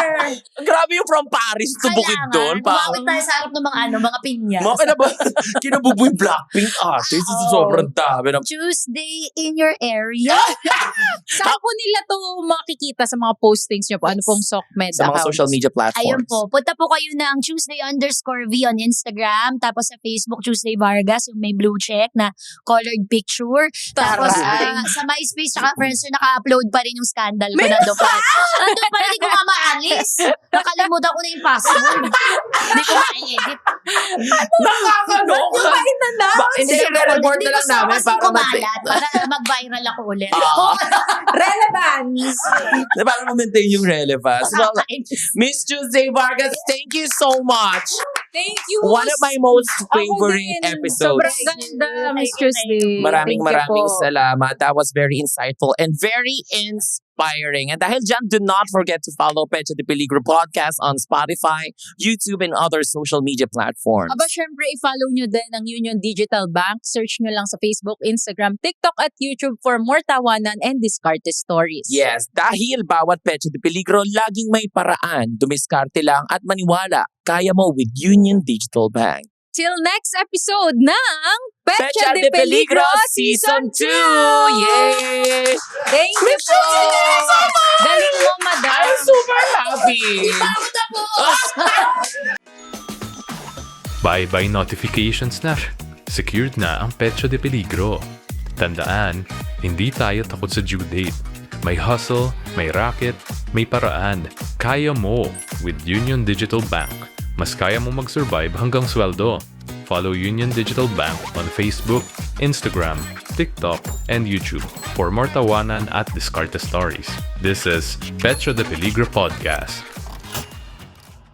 Grabe yung from Paris to Bukid doon. Kumawit tayo sa harap ng mga pinya. Mga kinabubo yung Blackpink ate. Oo. Sobrang dami ng Tuesday in your area. Saan po nila to makikita sa mga postings nyo po? Ano pong SOCMED sa mga accounts? social media platforms. Ayun po. Punta po kayo ng Tuesday_V on Instagram. Tapos sa Facebook, Tuesday Vargas, yung may blue check na colored picture. Tapos Taray. sa MySpace tsaka Friendster, naka-upload pa rin yung scandal ko na doon pa rin. Nandun pa rin, hindi ko nga maalis. Nakalimutan ko na yung password. Hindi ko ma-edit. Nakakaloka. Hindi, report na lang namin para kumalat, para mag-viral ako ulit. Relevance! para ma-maintain yung relevance. Well, Miss Tuesday Vargas, thank you so much. Thank you! One of my most Ako favorite din. episodes. Sobrang ganda, Miss Tuesday. Maraming Thank you po. salamat. That was very insightful and very inspiring. And dahil dyan, do not forget to follow Petsa de Peligro Podcast on Spotify, YouTube, and other social media platforms. Aba, syempre, i-follow nyo din ang Union Digital Bank. Search nyo lang sa Facebook, Instagram, TikTok, at YouTube for more tawanan and diskarte stories. Yes, dahil bawat Petsa de Peligro, laging may paraan. Dumiskarte lang at maniwala. Kaya mo with Union Digital Bank. Till next episode ng Petsa de Peligro Season 2! Yay! Thank you po! Galing mo, madam! I'm super happy! Bye-bye notifications na. Secured na ang Petsa de Peligro. Tandaan, hindi tayo takot sa due date. May hustle, may racket, may paraan. Kaya mo with Union Digital Bank. Mas kaya mo mag-survive hanggang sweldo. Follow Union Digital Bank on Facebook, Instagram, TikTok, and YouTube for more tawanan at diskarte stories. This is Petsa de Peligro Podcast.